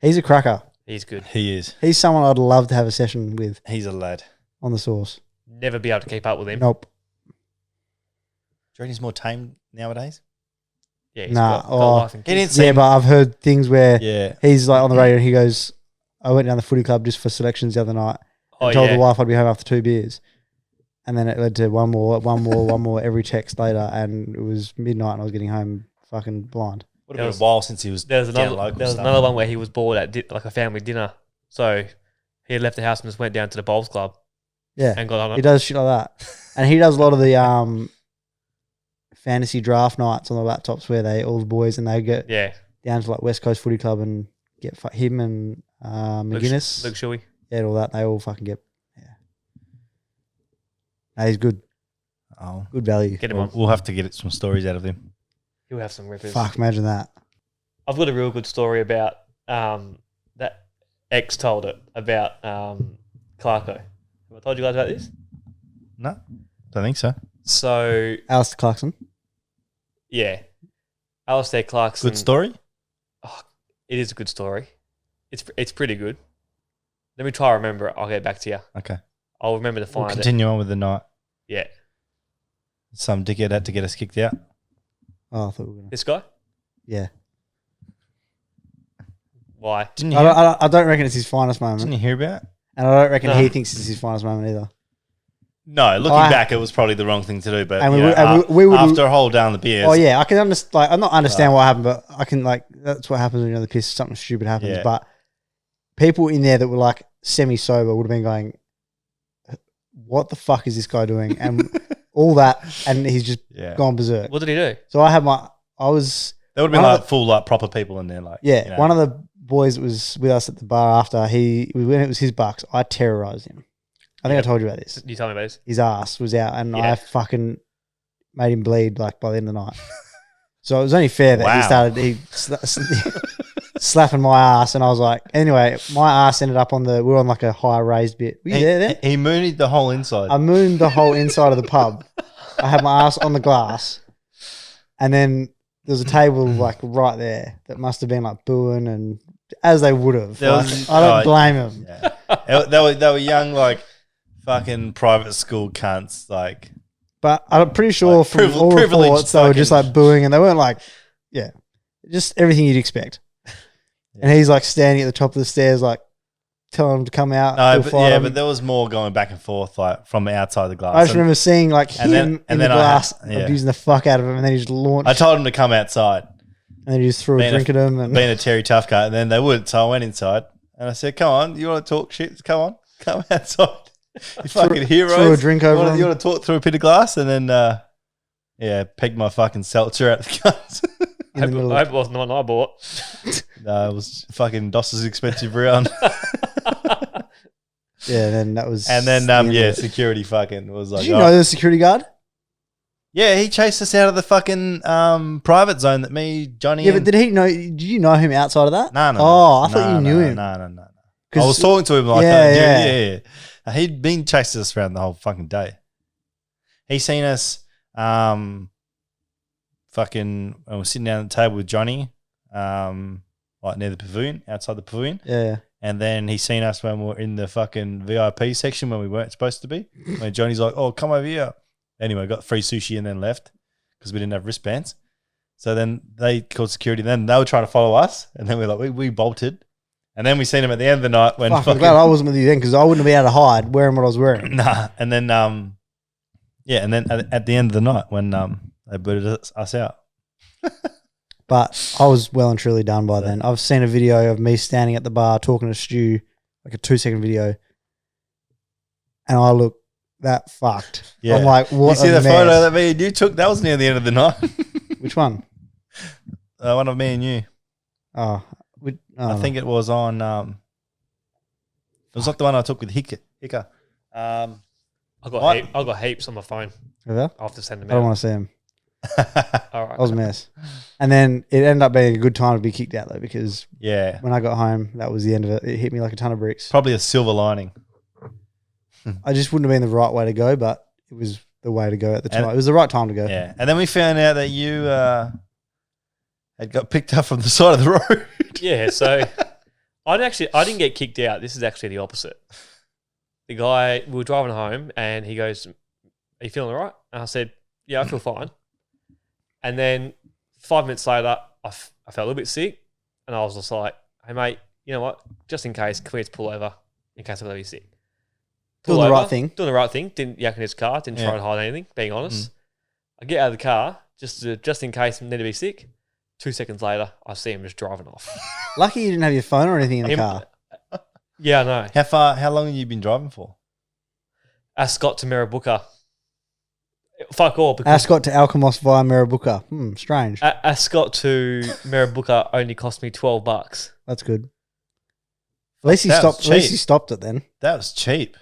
he's a cracker. he's good. He is. He's someone I'd love to have a session with He's a lad. on the Source. Never be able to keep up with him. Nope. Do you reckon he's more tame nowadays? Yeah, he's Nah, got oh, a wife and He didn't kids. seem- Yeah, but I've heard things where Yeah. he's like on the radio and he goes, I went down the footy club just for selections the other night and Oh, told yeah. the wife I'd be home after 2 beers. And then it led to one more every text later, and it was midnight and I was getting home fucking blind. Would have been a while since he was There was down another, local there was stuff. another one where he was bored at like a family dinner. So he had left the house and just went down to the bowls club Yeah, and got on he it. does shit like that. And he does a lot of the fantasy draft nights on the laptops where all the boys and they get Yeah. down to like West Coast Footy Club and get him and McGuinness. Luke Shuey. Yeah, and all that. They all fucking get, No, he's good. Oh. Good value. Get him on. We'll have to get some stories out of him. He'll have some rippers. Fuck, imagine that. I've got a real good story about that X told it about Clarko. Have I told you guys about this? No, don't think so. So, Alistair Clarkson. yeah. Alistair Clarkson. Good story? Oh, it is a good story. It's pretty good. Let me try to remember it. I'll get back to you. Okay. I'll remember to We'll find it. continue on with the night. Yeah. Some dickhead had to get us kicked out. Oh, I thought we were going to. This guy? Yeah. Why? Didn't I don't reckon it's his finest Didn't moment. you hear about it? And I don't reckon No. he thinks it's his finest moment either. No, looking I- back, it was probably the wrong thing to do. But And we would- after a whole down the beers. Oh, yeah. I can understand. Like, I'm not understand what happened, but I can, like, that's what happens when you're on the piss. Something stupid happens. Yeah. But people in there that were, like, semi-sober would have been going, what the fuck is this guy doing? And all that. And he's just Yeah. gone berserk. What did he do? So I was. There would have been One of like full like proper people in there, like Yeah, you know. one of the boys that was with us at the bar after when it was his bucks, I terrorized him. I think I told you about this. You tell me about this. His ass was out, and Yeah. I fucking made him bleed like by the end of the night. So it was only fair that Wow. slapping my ass, and I was like, anyway, my ass ended up we were on like a high raised bit. Were you there then? He moonied the whole inside. I mooned the whole inside of the pub. I had my ass on the glass, and then there was a table like right there that must have been like booing, and as they would have. There Like, was- I don't oh, blame them. Yeah. they were young, like fucking private school cunts. Like But I'm pretty sure Like from all privileged reports they were just fucking- like booing, and they weren't like, yeah, just everything you'd expect. And he's like standing at the top of the stairs, like telling him to come out. no, he'll but fight yeah, him. but there was more going back and forth, like from outside the glass. I just And remember seeing like him and then- in and the then I glass had- yeah. abusing the fuck out of him, and then he just launched, I told him to come outside, and then he just threw a being a- drink at him, and being a Terry Tough guy, and then they wouldn't. So I went inside and I said, "Come on, you want to talk shit? Come on, come outside, you fucking heroes." threw a drink over him. You want to talk through a bit of glass, and then pegged my fucking seltzer out of the guns. I hope it wasn't the one I bought. No, it was fucking Doss's expensive round. yeah, then that was. And then the end of it. security fucking was like, Did you oh. know the security guard? Yeah, he chased us out of the fucking private zone that me, Johnny. Yeah, but and- did he know? Did you know him outside of that? No. Oh, I thought you knew him. No. 'Cause- I was talking to him like Yeah, that. yeah. Yeah. He'd been chasing us around the whole fucking day. He seen us fucking when we were sitting down at the table with Johnny, like near the pavilion, outside the pavilion. Yeah. And then he seen us when we were in the fucking VIP section when we weren't supposed to be. When Johnny's like, "Oh, come over here." Anyway, got free sushi and then left because we didn't have wristbands. So then they called security. Then they were trying to follow us, and then we were like, we bolted. And then we seen him at the end of the night when Fuck, I'm fucking glad I wasn't with you then, because I wouldn't have been able to hide wearing what I was wearing. nah. And then and then at the end of the night when they booted us out. But I was well and truly done by then. I've seen a video of me standing at the bar talking to Stu, like a 2-second video, and I look that fucked. Yeah. I'm like, what? You see a the mess. photo that me and you took? That was near the end of the night. Which one? One of me and you. Oh, I think it was on. It was like the one I took with Hicka. I got What? I got heaps on my phone. I I'll have to send them don't out. want to see him. All right. That was a mess. And then it ended up being a good time to be kicked out though, because Yeah, when I got home, that was the end of it. It hit me like a ton of bricks. probably a silver lining. I just wouldn't have been the right way to go, but it was the way to go at the time. And- It was the right time to go. Yeah, and then we found out that you had got picked up from the side of the road. Yeah, so I didn't get kicked out. This is actually the opposite. The guy, we were driving home and he goes, "Are you feeling all right?" And I said, "Yeah, I feel fine." And then 5 minutes later, I felt a little bit sick, and I was just like, "Hey mate, you know what? Just in case, can we just pull over in case I'm going to be sick?" Doing the right thing. Doing the right thing. Didn't yak in his car. Didn't try and hide anything. Being honest, I get out of the car just in case I need to be sick. 2 seconds later, I see him just driving off. Lucky you didn't have your phone or anything in the car. Yeah, I know. How long have you been driving for? Ascot to Mirrabooka. Fuck all. Because Ascot to Alkimos via Mirrabooka. Strange. Ascot to Mirrabooka only cost me $12. That's good. At least he That was stopped. At least cheap. he stopped it then. That was cheap.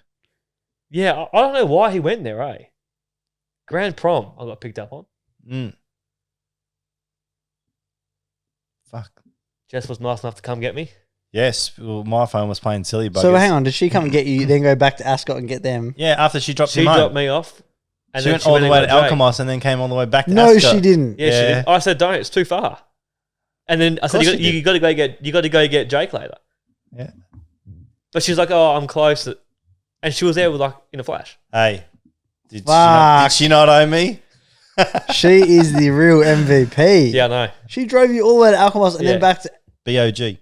Yeah, I don't know why he went there, eh? Grand Prom, I got picked up on. Fuck. Jess was nice enough to come get me. Yes. Well, my phone was playing silly buggers. So hang on, did she come and get you, then go back to Ascot and get them? Yeah, after she dropped She him home. dropped me off. And She then went all the way to and got Jake. Alkimos and then came all the way back to No, Ascot. she didn't. Yeah, she Yeah. did. I said, don't, it's too far. And then I said, course you got to go get Jake later. Yeah. But she's like, oh, I'm close. And she was there with in a flash. Hey, did Fuck. she not owe me? She is the real MVP. Yeah, I know. She drove you all the way to Alkimos and Yeah. then back to BOG.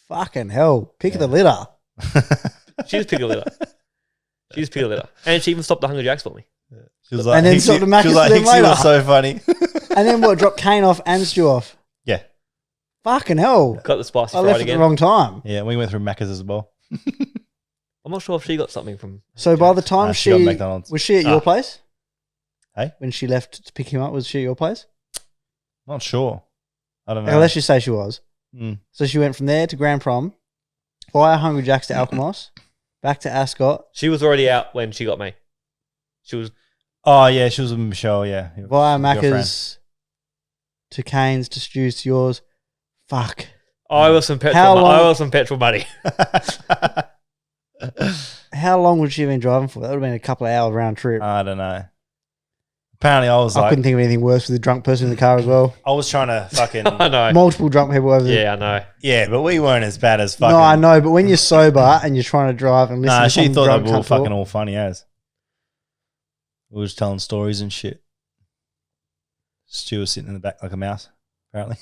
fucking hell. Pick of the litter. She just picked a litter. And she even stopped the Hungry Jacks for me. She was like, And then Hixie- stopped the Macca's she was like, for them Hixie later. was so funny. And then what? Drop Kane off and Stu off. Yeah. Fucking hell. Got the spicy I fried left at again. the wrong time. Yeah, we went through Macca's as well. I'm not sure if she got something from. So by the time Nah, she got McDonald's. was she at your place? Hey? When she left to pick him up, was she at your place? Not sure. I don't know. Let's just say she was. Mm. So she went from there to Grand Prom, via Hungry Jacks to Alkimos, back to Ascot, She was already out when she got me. She was. Oh, yeah, she was with Michelle, yeah. via Your friend. Macca's to Cane's to Stu's to yours. Fuck. I was some petrol money. How long would she have been driving for? That would have been a couple of hour round trip. I don't know. Apparently, I was I like, couldn't think of anything worse with a drunk person in the car as well. I was trying to fucking, I know. Multiple drunk people over there. Yeah, I know. yeah, but we weren't as bad as fucking. No, I know, but when you're sober and you're trying to drive and listen Nah, to she some thought drunk they were all cunt talk, fucking all funny as. We were just telling stories and shit. Stu was sitting in the back like a mouse, apparently.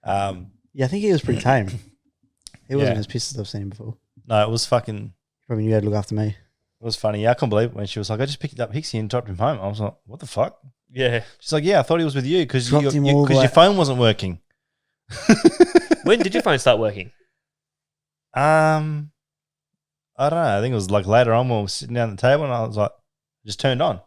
yeah, I think he was pretty tame. He wasn't Yeah. as pissed as I've seen him before. No, it was fucking, Probably knew how to look after me. it was funny. Yeah, I couldn't believe it when she was like, I just picked up Hixie and dropped him home. I was like, what the fuck? Yeah. She's like, yeah, I thought he was with you because Dropped him all the your way- phone wasn't working. When did your phone start working? I don't know. I think it was like later on when we were sitting down at the table and I was like, just turned on.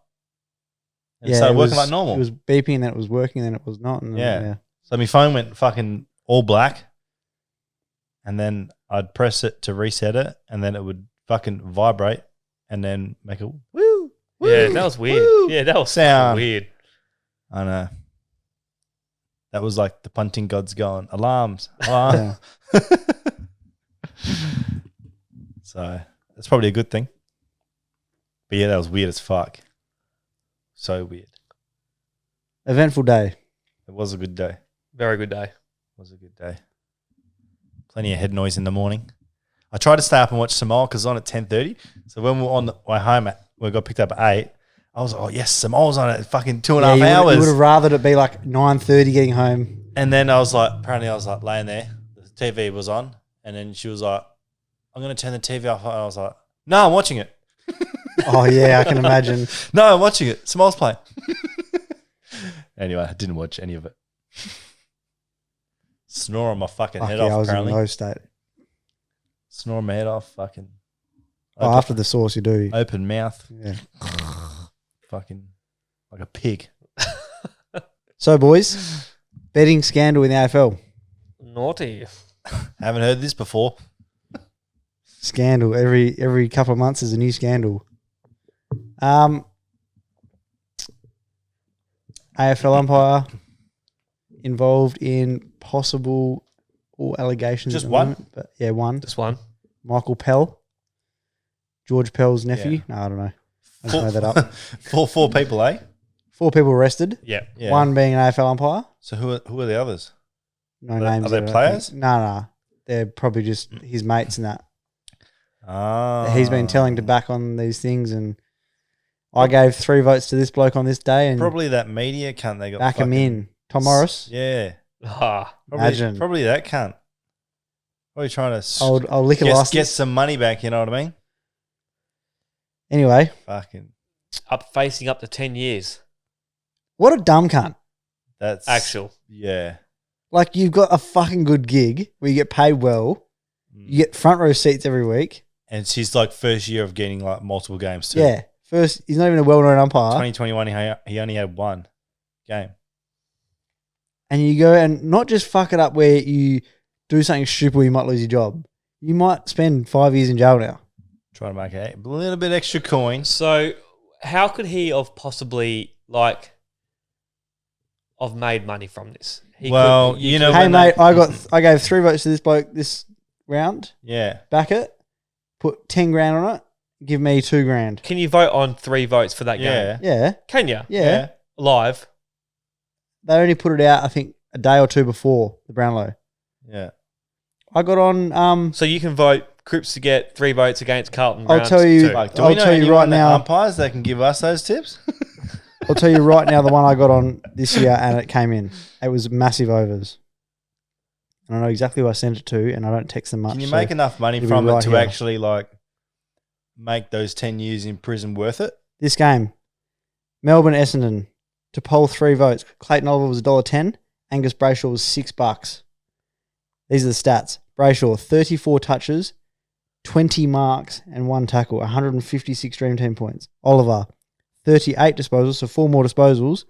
And it started working like normal. It was beeping, then it was working, then it was not. And then, Yeah. So my phone went fucking all black. And then I'd press it to reset it and then it would fucking vibrate and then make a woo. Yeah, that was weird. woo Yeah, that was sound. weird. I know. That was like the punting gods going, alarms, alarm. Yeah. So that's probably a good thing. But yeah, that was weird as fuck. So weird. Eventful day. It was a good day. Very good day. It was a good day. Plenty of head noise in the morning. I tried to stay up and watch Samoa because it's on at 10:30. So when we were on the way home, we got picked up at 8. I was like, oh, yes, Samoa's on at fucking 2.5 You hours. would have rathered it be like 9:30 getting home. And then I was like, apparently I was like laying there. The TV was on. And then she was like, I'm going to turn the TV off. And I was like, no, I'm watching it. Oh, yeah, I can imagine. No, I'm watching it. Samoa's playing. Anyway, I didn't watch any of it. Snore on my fucking Fuck head yeah, off, I was in a apparently. low state. Snore my head off, fucking. Oh, after the sauce, you do. Open mouth, Yeah. fucking like a pig. So, boys, betting scandal in the AFL. Naughty. Haven't heard this before. Scandal. Every couple of months is a new scandal. AFL umpire involved in possible allegations. Just at the one? moment, but yeah, one. This one. Michael Pell, George Pell's nephew. Yeah. No, I don't know. I just made that up. Four people, eh? 4 people arrested. Yeah. Yeah. One being an AFL umpire. So who are the others? No Are names. they yet, I don't players? think. No. They're probably just his mates and that. Ah, He's been telling to back on these things, and I gave 3 votes to this bloke on this day and Probably that media cunt they got. back him in. Tom Morris. Yeah. Ah, Imagine. Probably that cunt. Probably trying to I'll lick a license. get some money back, you know what I mean? Anyway, Fucking. facing up to 10 years. what a dumb cunt. That's Actual. Yeah. Like, you've got a fucking good gig where you get paid well. You get front row seats every week. And it's his like first year of getting like multiple games too. Yeah. First, he's not even a well-known umpire. 2021, he only had 1 game. And you go and not just fuck it up where you do something stupid where you might lose your job. You might spend 5 years in jail now. Trying to make a little bit extra coin. So, how could he have possibly, like, have made money from this? Well, you know, Hey mate, I gave 3 votes to this bloke this round. Yeah. Back it. Put 10 grand on it. Give me 2 grand. Can you vote on 3 votes for that Yeah. game? Yeah. Can you? Yeah. Live? They only put it out, I think, a day or 2 before the Brownlow. Yeah. I got on. So you can vote Cripps to get 3 votes against Carlton. I'll round tell you- 2. Like, do I'll we know tell you anyone right that now- umpires that can give us those tips? I'll tell you right now, the one I got on this year and it came in. It was massive overs. And I know exactly who I sent it to, and I don't text them much. Can you so make enough money it'll be from it right to here. actually like make those 10 years in prison worth it? This game, Melbourne Essendon, to poll 3 votes. Clayton Oliver was $1.10. Angus Brayshaw was $6. These are the stats. Brayshaw, 34 touches, 20 marks, and 1 tackle, 156 Dream Team points. Oliver, 38 disposals, so 4 more disposals,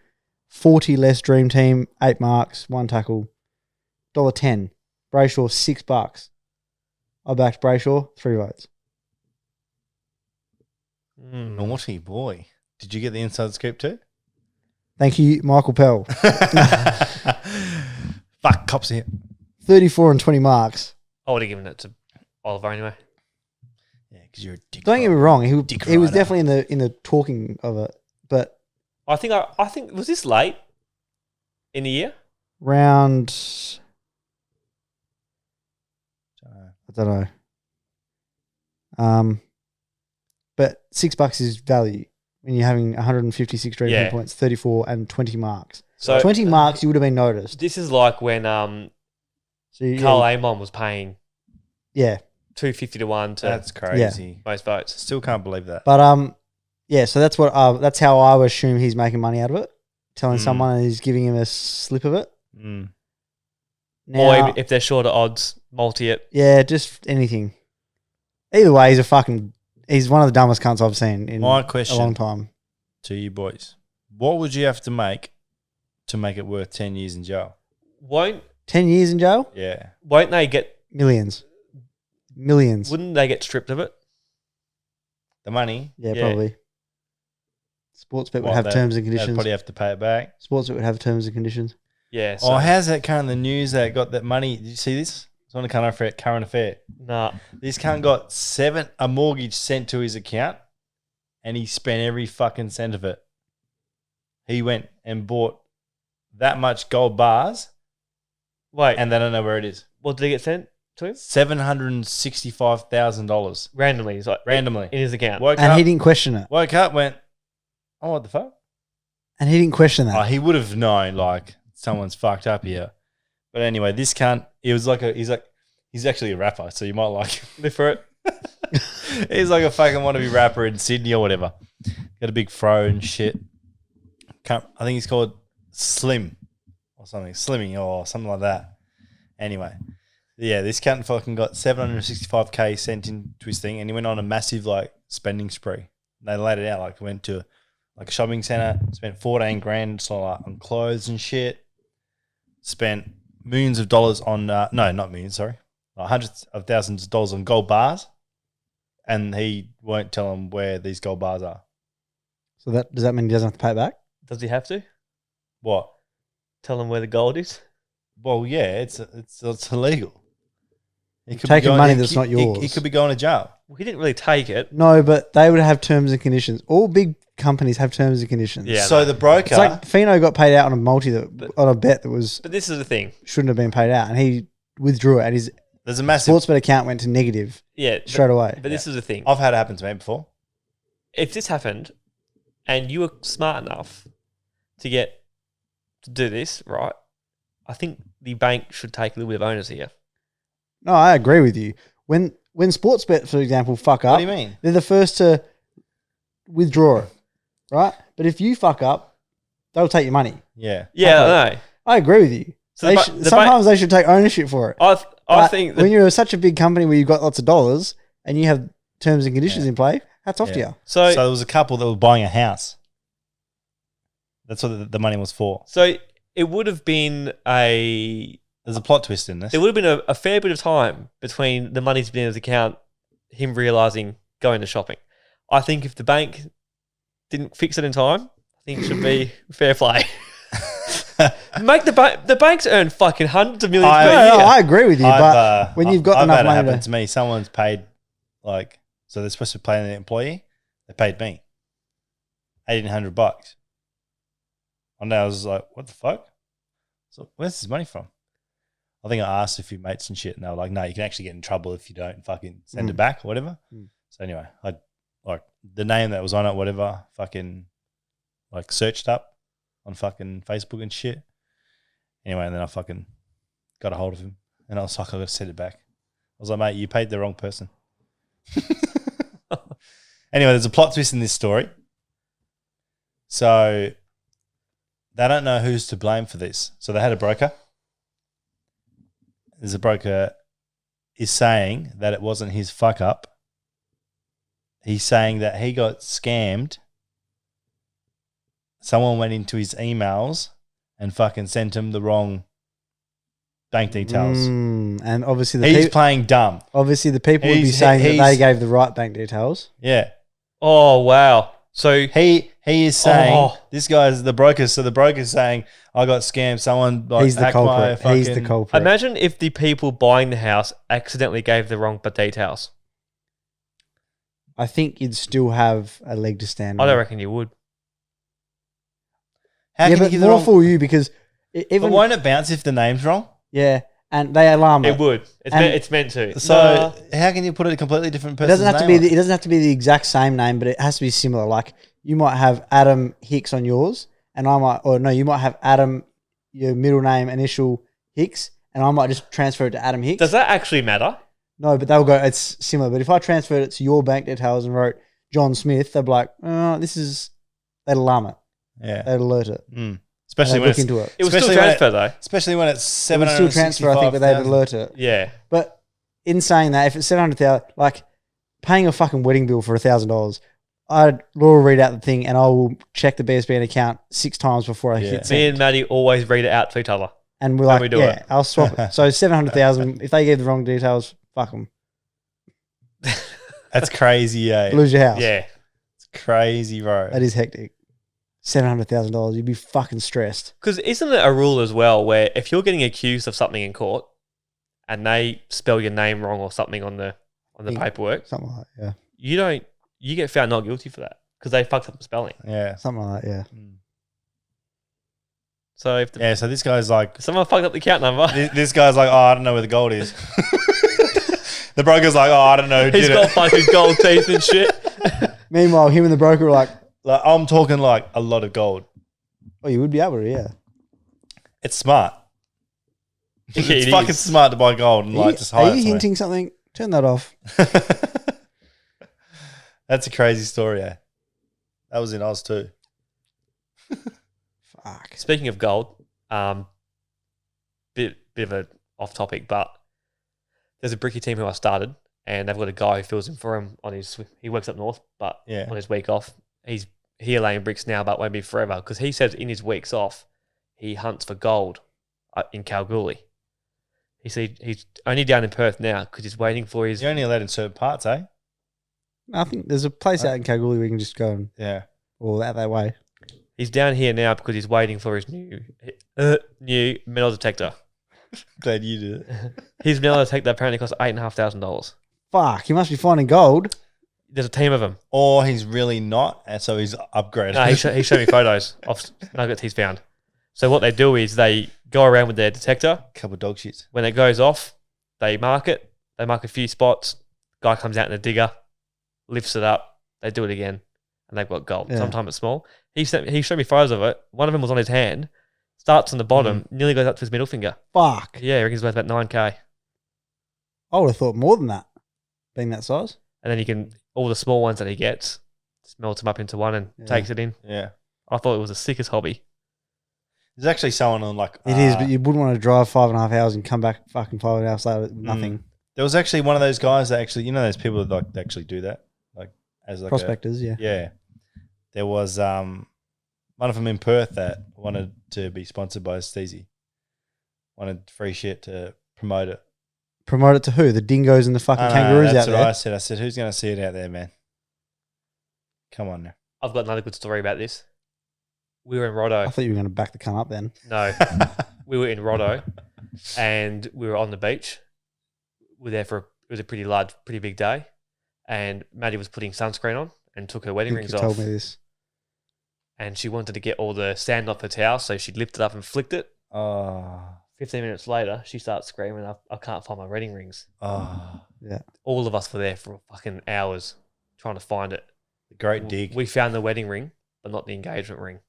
40 less Dream Team, 8 marks, 1 tackle, $1.10. Brayshaw, $6. I backed Brayshaw, 3 votes. Naughty boy. Did you get the inside scoop too? Thank you, Michael Pell. Fuck, cops here. 34 and 20 marks. I would have given it to Oliver anyway. Yeah, because you're a dick. Don't get me wrong, he was rider. definitely in the talking of it, but I think was this late in the year? round I don't know. But $6 is value when you're having 156 Dream Team points, 34 and 20 marks. So 20 marks, you would have been noticed. this is like when So you, Carl Amon was paying yeah, 250 to 1 to That's crazy. most votes. Still can't believe that. but yeah. So that's that's how I would assume he's making money out of it. Telling someone and he's giving him a slip of it. Mm. Now, Or if they're shorter odds, multi it. yeah, just anything. Either way, he's one of the dumbest cunts I've seen in My a question long time. to you boys: what would you have to make it worth 10 years in jail? Won't 10 years in jail? Yeah. they get Millions. wouldn't they get stripped of it? The money. Yeah, Yeah. probably. Sportsbet would What, have that- terms and They'd conditions. probably have to pay it back. Sportsbet would have terms and conditions. Yeah. So, Oh, how's that current the news that got that money? Did you see this? It's on the current affair. nah. This cunt got a mortgage sent to his account, and he spent every fucking cent of it. He went and bought that much gold bars, Wait, and they don't know where it is. what did he get sent to him? $765,000 Randomly. He's like randomly. in his account. Woke And up, he didn't question it. went, oh, what the fuck? And he didn't question that. Oh, he would have known, like, someone's fucked up here. But anyway, this cunt, he's actually a rapper, so you might like him. Live for it. He's like a fucking wannabe rapper in Sydney or whatever. Got a big fro and shit. I think he's called Slim or something. Slimmy or something like that. Anyway, yeah, this cunt fucking got $765K sent into his thing, and he went on a massive like spending spree. They laid it out like he went to like a shopping center, spent 14 grand so like on clothes and shit. Spent millions of dollars on no, not millions, sorry, hundreds of thousands of dollars on gold bars, and he won't tell them where these gold bars are. So does that mean he doesn't have to pay it back? Does he have to What? tell him where the gold is? Well, yeah, it's illegal. He could be Taking going- money he- that's not he- yours. He could be going to jail. Well, he didn't really take it. No, but they would have terms and conditions. All big companies have terms and conditions. Yeah. So no. the broker, It's like Fino got paid out on a on a bet that But this is the thing. shouldn't have been paid out, and he withdrew it, and his there's a massive. Sportsbet account went to negative Yeah. straight away. But this is the thing. I've had it happen to me before. If this happened, and you were smart enough to do this, right? I think the bank should take a little bit of onus here. No, I agree with you. When sports bet, for example, fuck up, What do you mean? they're the first to withdraw it, right? But if you fuck up, they'll take your money. Yeah. Yeah, Okay. I know. I agree with you. So Sometimes they should take ownership for it. I But think when you're such a big company where you've got lots of dollars and you have terms and conditions in play, hats off to you. So there was a couple that were buying a house. That's what the money was for. So it would have been There's a plot twist in this. there would have been a fair bit of time between the money's been in his account, him realizing going to shopping. I think if the bank didn't fix it in time, I think it should be fair play. Make the banks earn fucking hundreds of millions per year. I agree with you, but when you've got I've enough had it money happen to me. Someone's paid so they're supposed to pay the employee. They paid me $1,800. And I was like, what the fuck? So where's this money from? I think I asked a few mates and shit, and they were like, no, you can actually get in trouble if you don't fucking send it back or whatever. So anyway, I like the name that was on it, whatever, fucking like searched up on fucking Facebook and shit. Anyway, and then I fucking got a hold of him, and I was like, I got to send it back. I was like, mate, you paid the wrong person. Anyway, there's a plot twist in this story. So they don't know who's to blame for this. So they had a broker. There's a broker is saying that it wasn't his fuck up. He's saying that he got scammed. Someone went into his emails and fucking sent him the wrong bank details. And obviously He's playing dumb. Obviously the people would be saying that they gave the right bank details. Yeah. Oh wow! So he is saying this guy's the broker. So the broker's saying I got scammed. Someone He's the hacked my culprit. fucking. He's the culprit. imagine if the people buying the house accidentally gave the wrong details. I think you'd still have a leg to stand I on. don't reckon you would. How Yeah, can you but get the more wrong? for you because But even won't it bounce if the name's wrong? yeah, and they alarm It would. It's meant to. So how can you put a completely different It person's doesn't have to name be. on? It doesn't have to be the exact same name, but it has to be similar. Like you might have Adam Hicks on yours, and I might, or no, you might have Adam, your middle name, initial Hicks, and I might just transfer it to Adam Hicks. Does that actually matter? No, but they'll go. It's similar. But if I transferred it to your bank details and wrote John Smith, they'll be like, oh, this is. They'd alarm it. Yeah. They'd alert it. Especially They'd when look it's into it. It was still Especially when transfer though. especially when it's It would still transfer, I think, but they'd 765,000. alert it. Yeah. But in saying that, if it's 700,000, like paying a fucking wedding bill for $1,000, I'd Laura read out the thing and I will check the BSBN account 6 times before I hit Me send. and Maddie always read it out to each other. And we're when like, we do yeah, it. I'll swap it. So 700,000. If they gave the wrong details, fuck them. That's crazy, eh? Lose your house. Yeah. It's crazy, bro. That is hectic. $700,000. You'd be fucking stressed. Because isn't it a rule as well where if you're getting accused of something in court and they spell your name wrong or something on the paperwork, Something like that, you get found not guilty for that because they fucked up the spelling. Yeah. Something like that, yeah. So if So this guy's like, someone fucked up the account number, this guy's like, oh, I don't know where the gold is. The broker's like, oh, I don't know who he's did got it. fucking gold teeth and shit. Meanwhile, him and the broker are like, Like, I'm talking like a lot of gold. oh, you would be able to, yeah. It's smart. Yeah, It's it fucking is. smart to buy gold and like just hide Are it you somewhere. hinting something? Turn that off. That's a crazy story, eh? That was in Oz too. Fuck. Speaking of gold, bit of a off topic, but there's a bricky team who I started, and they've got a guy who fills in for him on his. He works up north, but Yeah. on his week off, he's here laying bricks now, but won't be forever because he says in his weeks off, he hunts for gold in Kalgoorlie. He said he's only down in Perth now because he's waiting for his. You're only allowed in certain parts, eh? I think there's a place out in Kalgoorlie where you can just go and, Yeah. or out that way. He's down here now because he's waiting for his new metal detector. Glad you did it. His metal detector apparently costs $8,500. Fuck, he must be finding gold. There's a team of them. Or he's really not, and so he's upgraded. No, he showed me photos of nuggets he's found. So what they do is they go around with their detector. Couple of dog shits. When it goes off, they mark it. They mark a few spots. Guy comes out in a digger, lifts it up. They do it again. and they've got gold. Yeah. Sometimes it's small. He showed me photos of it. One of them was on his hand, starts on the bottom, nearly goes up to his middle finger. Fuck. Yeah, I reckon it's worth about 9K. I would have thought more than that, being that size. And then you can, all the small ones that he gets, smelts them up into one and takes it in. Yeah. I thought it was the sickest hobby. There's actually someone on like... It is, but you wouldn't want to drive 5.5 hours and come back fucking 5 hours later with nothing. There was actually one of those guys that actually, you know, those people that like actually do that, like as like Prospectors, yeah. Yeah. There was one of them in Perth that wanted to be sponsored by Steezy. Wanted free shit to promote it. Promote it to who? The dingoes and the fucking No, kangaroos out that's there? what I said. I said, who's going to see it out there, man? Come on now. I've got another good story about this. We were in Roddo. I thought you were going to back the cunt up then. No, we were in Roddo, and we were on the beach. We were there it was a pretty big day, and Maddie was putting sunscreen on and took her wedding You rings told off. me this. And she wanted to get all the sand off her towel, so she lifted up and flicked it. Oh. 15 minutes later, she starts screaming, I can't find my wedding rings. Oh. Yeah. All of us were there for fucking hours trying to find it. Great dig. We found the wedding ring, but not the engagement ring.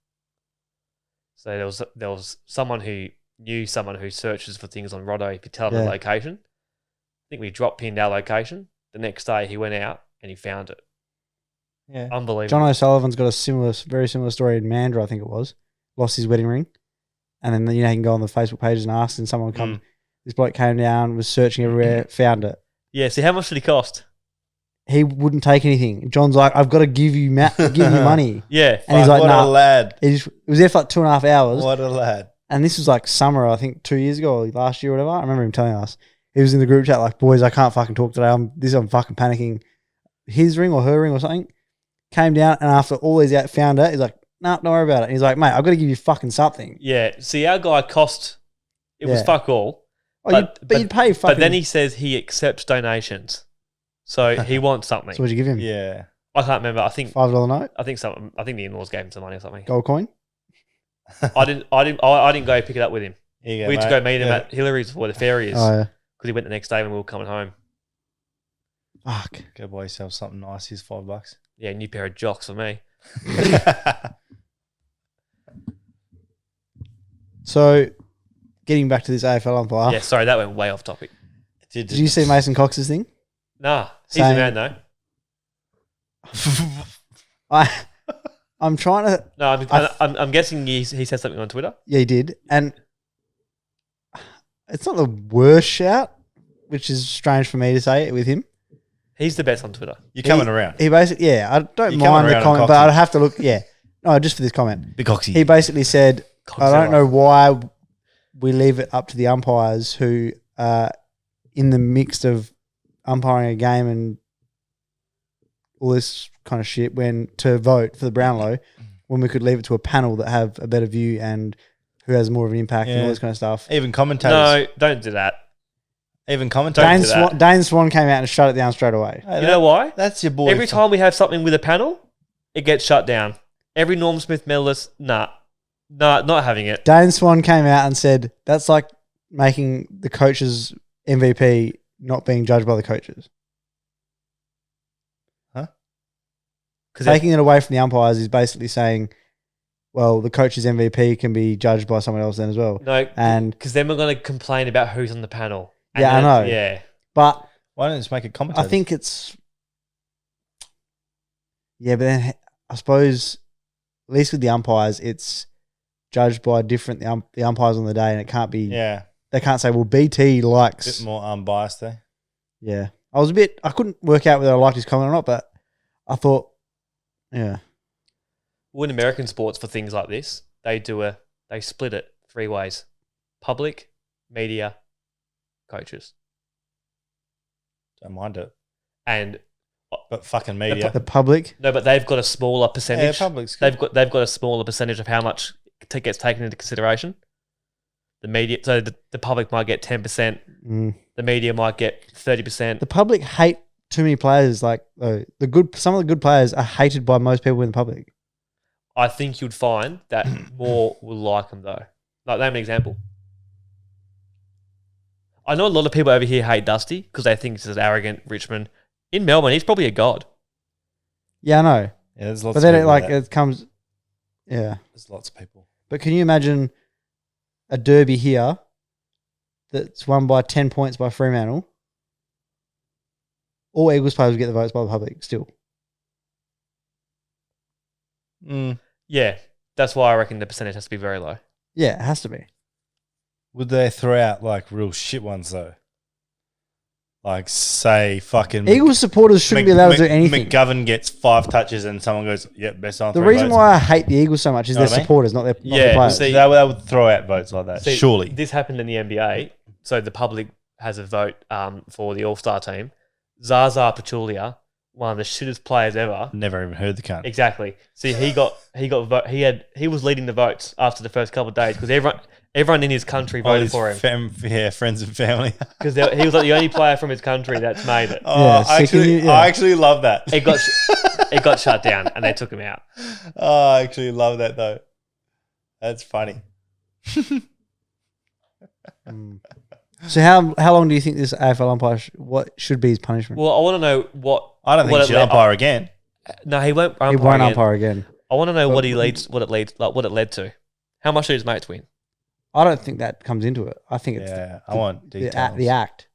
So there was someone who knew someone who searches for things on Roddo. If you tell them the location, I think we drop pinned our location. The next day he went out and he found it. Yeah. Unbelievable. John O'Sullivan's got a very similar story in Mandurah, I think it was. Lost his wedding ring. And then, you know, he can go on the Facebook pages and ask, and someone come. This bloke came down, was searching everywhere, found it. Yeah, see, how much did he cost? He wouldn't take anything. John's like, I've got to give you money. Yeah. And he's like, what nah. a lad. He was there for like 2.5 hours. What a lad. And this was like summer, I think 2 years ago or last year or whatever. I remember him telling us. He was in the group chat like, boys, I can't fucking talk today. I'm fucking panicking. His ring or her ring or something. Came down, and after all these out, found it. He's like, nah, don't worry about it. And he's like, mate, I've got to give you fucking something. Yeah. See, our guy was fuck all. Oh, but you'd pay fucking... But then he says he accepts donations. So he wants something. So what'd you give him? Yeah. I can't remember. I think $5 note? I think the in-laws gave him some money or something. Gold coin? I didn't go pick it up with him. Here you go, We had to mate. go meet him at Hillary's where the ferry is. Oh, yeah. Because he went the next day when we were coming home. Fuck. Go buy yourself something nice. Here's $5. Yeah, new pair of jocks for me. So, getting back to this AFL umpire. Yeah, sorry, that went way off topic. Did you see Mason Cox's thing? Nah, he's a Saying- man though. I'm trying to... No, I'm guessing he said something on Twitter. Yeah, he did. And it's not the worst shout, which is strange for me to say it with him. He's the best on Twitter. You're coming around. He basically... Yeah, I don't You're mind coming the around on comment, but Coxie. I'd have to look... Yeah. No, just for this comment. Big Coxie. He basically said, I Godzilla. don't know why we leave it up to the umpires who are in the mix of umpiring a game and all this kind of shit to vote for the Brownlow when we could leave it to a panel that have a better view and who has more of an impact and all this kind of stuff. Even commentators. No, don't do that. Even commentators. Dane Swan came out and shut it down straight away. Hey, You know why? That's your boy. Every time we have something with a panel, it gets shut down. Every Norm Smith medalist, not having it. Dane Swan came out and said that's like making the coaches MVP not being judged by the coaches. Huh? Taking it away from the umpires is basically saying, well, the coach's MVP can be judged by someone else then as well. No, And because then we're going to complain about who's on the panel. And Yeah, I then- know. Yeah. but Why don't you just make it commentators? I think it's but then I suppose at least with the umpires, it's judged by different the umpires on the day, and it can't be. Yeah. They can't say, well, BT A likes. bit more unbiased there. Yeah, I couldn't work out whether I liked his comment or not, but I thought, yeah, Well, in American sports for things like this, they split it 3 ways: public, media, coaches, Don't mind it. and But fucking media. the public. no, but they've got a smaller Yeah, percentage. public's good. They've got a smaller percentage of how much gets taken into consideration. The media, so the public might get 10%. Mm. The media might get 30%. The public hate too many players. Like some of the good players are hated by most people in the public. I think you'd find that more will like them though. Like, name an example. I know a lot of people over here hate Dusty because they think he's arrogant, Richmond. In Melbourne, he's probably a god. Yeah, I know. Yeah, there's lots. But of then people like it comes. Yeah, there's lots of people. but can you imagine a derby here that's won by 10 points by Fremantle? All Eagles players will get the votes by the public still. Yeah, that's why I reckon the percentage has to be very low. Yeah, it has to be. Would they throw out like real shit ones though? Like say fucking Eagles supporters shouldn't be allowed to do anything. McGovern gets 5 touches and someone goes, "Yep, best on." The reason why I hate the Eagles so much is Know their what I mean? supporters, not their Yeah, players. see- they would throw out votes like that. See, Surely. This happened in the NBA. So the public has a vote for the All-Star team. Zaza Pachulia, one of the shittest players ever. Never even heard the cunt. Exactly. See, he was leading the votes after the first couple of days because everyone in his country voted for him Friends and family. because he was like the only player from his country that's made it. Oh, Yeah, I actually love that. It got shut down and they took him out. Oh, I actually love that though. That's funny. So how long do you think this AFL umpire what should be his punishment? Well, I want to know what I don't think he should umpire again. No, he won't umpire he won't again. umpire again. I want to know But- what it led to. How much did his mates win? I don't think that comes into it. I think it's Yeah, I want the details. act.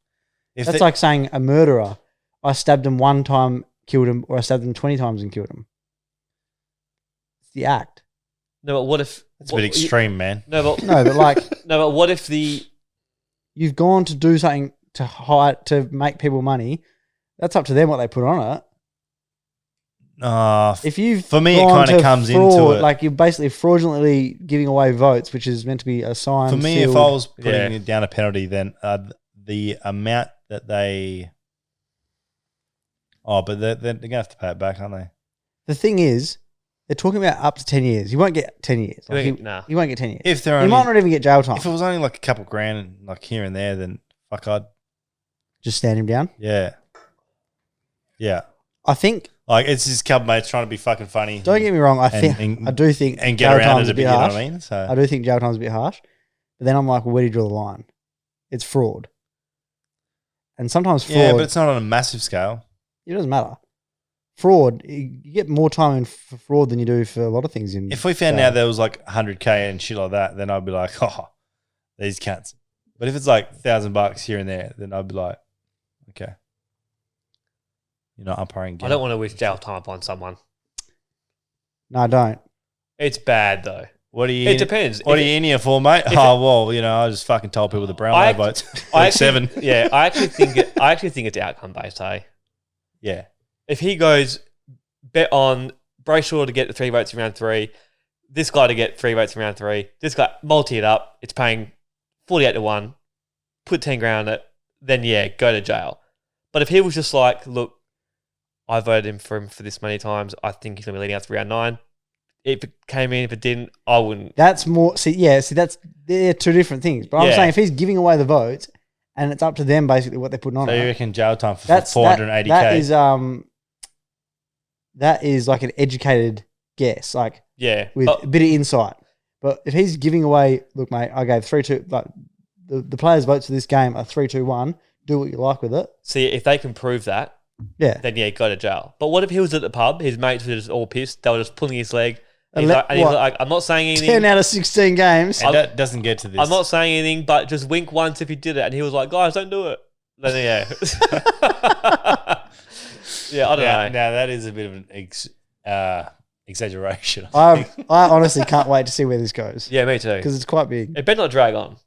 If That's they- like saying a murderer, I stabbed him 1 time, killed him, or I stabbed him 20 times and killed him. It's the act. No, but what if It's a bit extreme, man. No, but No, but like no, but what if you've gone to do something to hide to make people money. That's up to them what they put on it. If you for me, it kind of comes into it. like you're basically fraudulently giving away votes, which is meant to be a sign. For me, sealed. if I was putting Yeah. it down a penalty, then the amount that they, but they're gonna have to pay it back, aren't they? The thing is, they're talking about up to 10 years. You won't get 10 years. Like, Nah. you won't get 10 years. If they're You only, might not even get jail time. if it was only like a couple grand, like here and there, then fuck, I'd Just stand him down. yeah. I think. Like it's just a couple mates trying to be fucking funny. Don't get me wrong. I do think and get jail around time's it a bit. You harsh. know what I mean? So I do think jail time's a bit harsh. But then I'm like, well, where do you draw the line? It's fraud. And sometimes fraud. yeah, but it's not on a massive scale. It doesn't matter. Fraud, you get more time for fraud than you do for a lot of things. If we found out there was like 100K and shit like that, then I'd be like, oh, these cats. But if it's like $1,000 here and there, then I'd be like, okay, you're not umpiring again. I don't want to wish jail time upon someone. No, I don't. It's bad though. What are you? It depends. What If are you in here for, mate? Well, I just fucking told people the Brownlow votes. I Like 7. Yeah, I actually think it's outcome based. Hey, Yeah. if he goes bet on Brayshaw to get the 3 votes in round 3, this guy to get 3 votes in round 3, this guy multi it up, it's paying 48-1, put 10 grand on it, then yeah, go to jail. But if he was just like, look, I voted for him for this many times, I think he's gonna be leading out to round 9. If it came in, if it didn't, I wouldn't. That's more. They're two different things. But I'm Yeah. saying if he's giving away the votes, and it's up to them basically what they're putting on So you it. reckon jail time for That's 480K? That is like an educated guess, like Yeah, with a bit of insight. But if he's giving away, look, mate, I gave 3-2. Like the players' votes for this game are 3-2-1. Do what you like with it. see if they can prove that, Yeah. then yeah, go to jail. But what if he was at the pub, his mates were just all pissed, they were just pulling his leg, and he's What? like, I'm not saying anything. 10 out of 16 games. And that doesn't get to this. I'm not saying anything, but just wink once if he did it. And he was like, guys, don't do it. Then yeah. Yeah, I don't know. Now that is a bit of an exaggeration. I honestly can't wait to see where this goes Yeah, me too. because it's quite big. It better not drag on.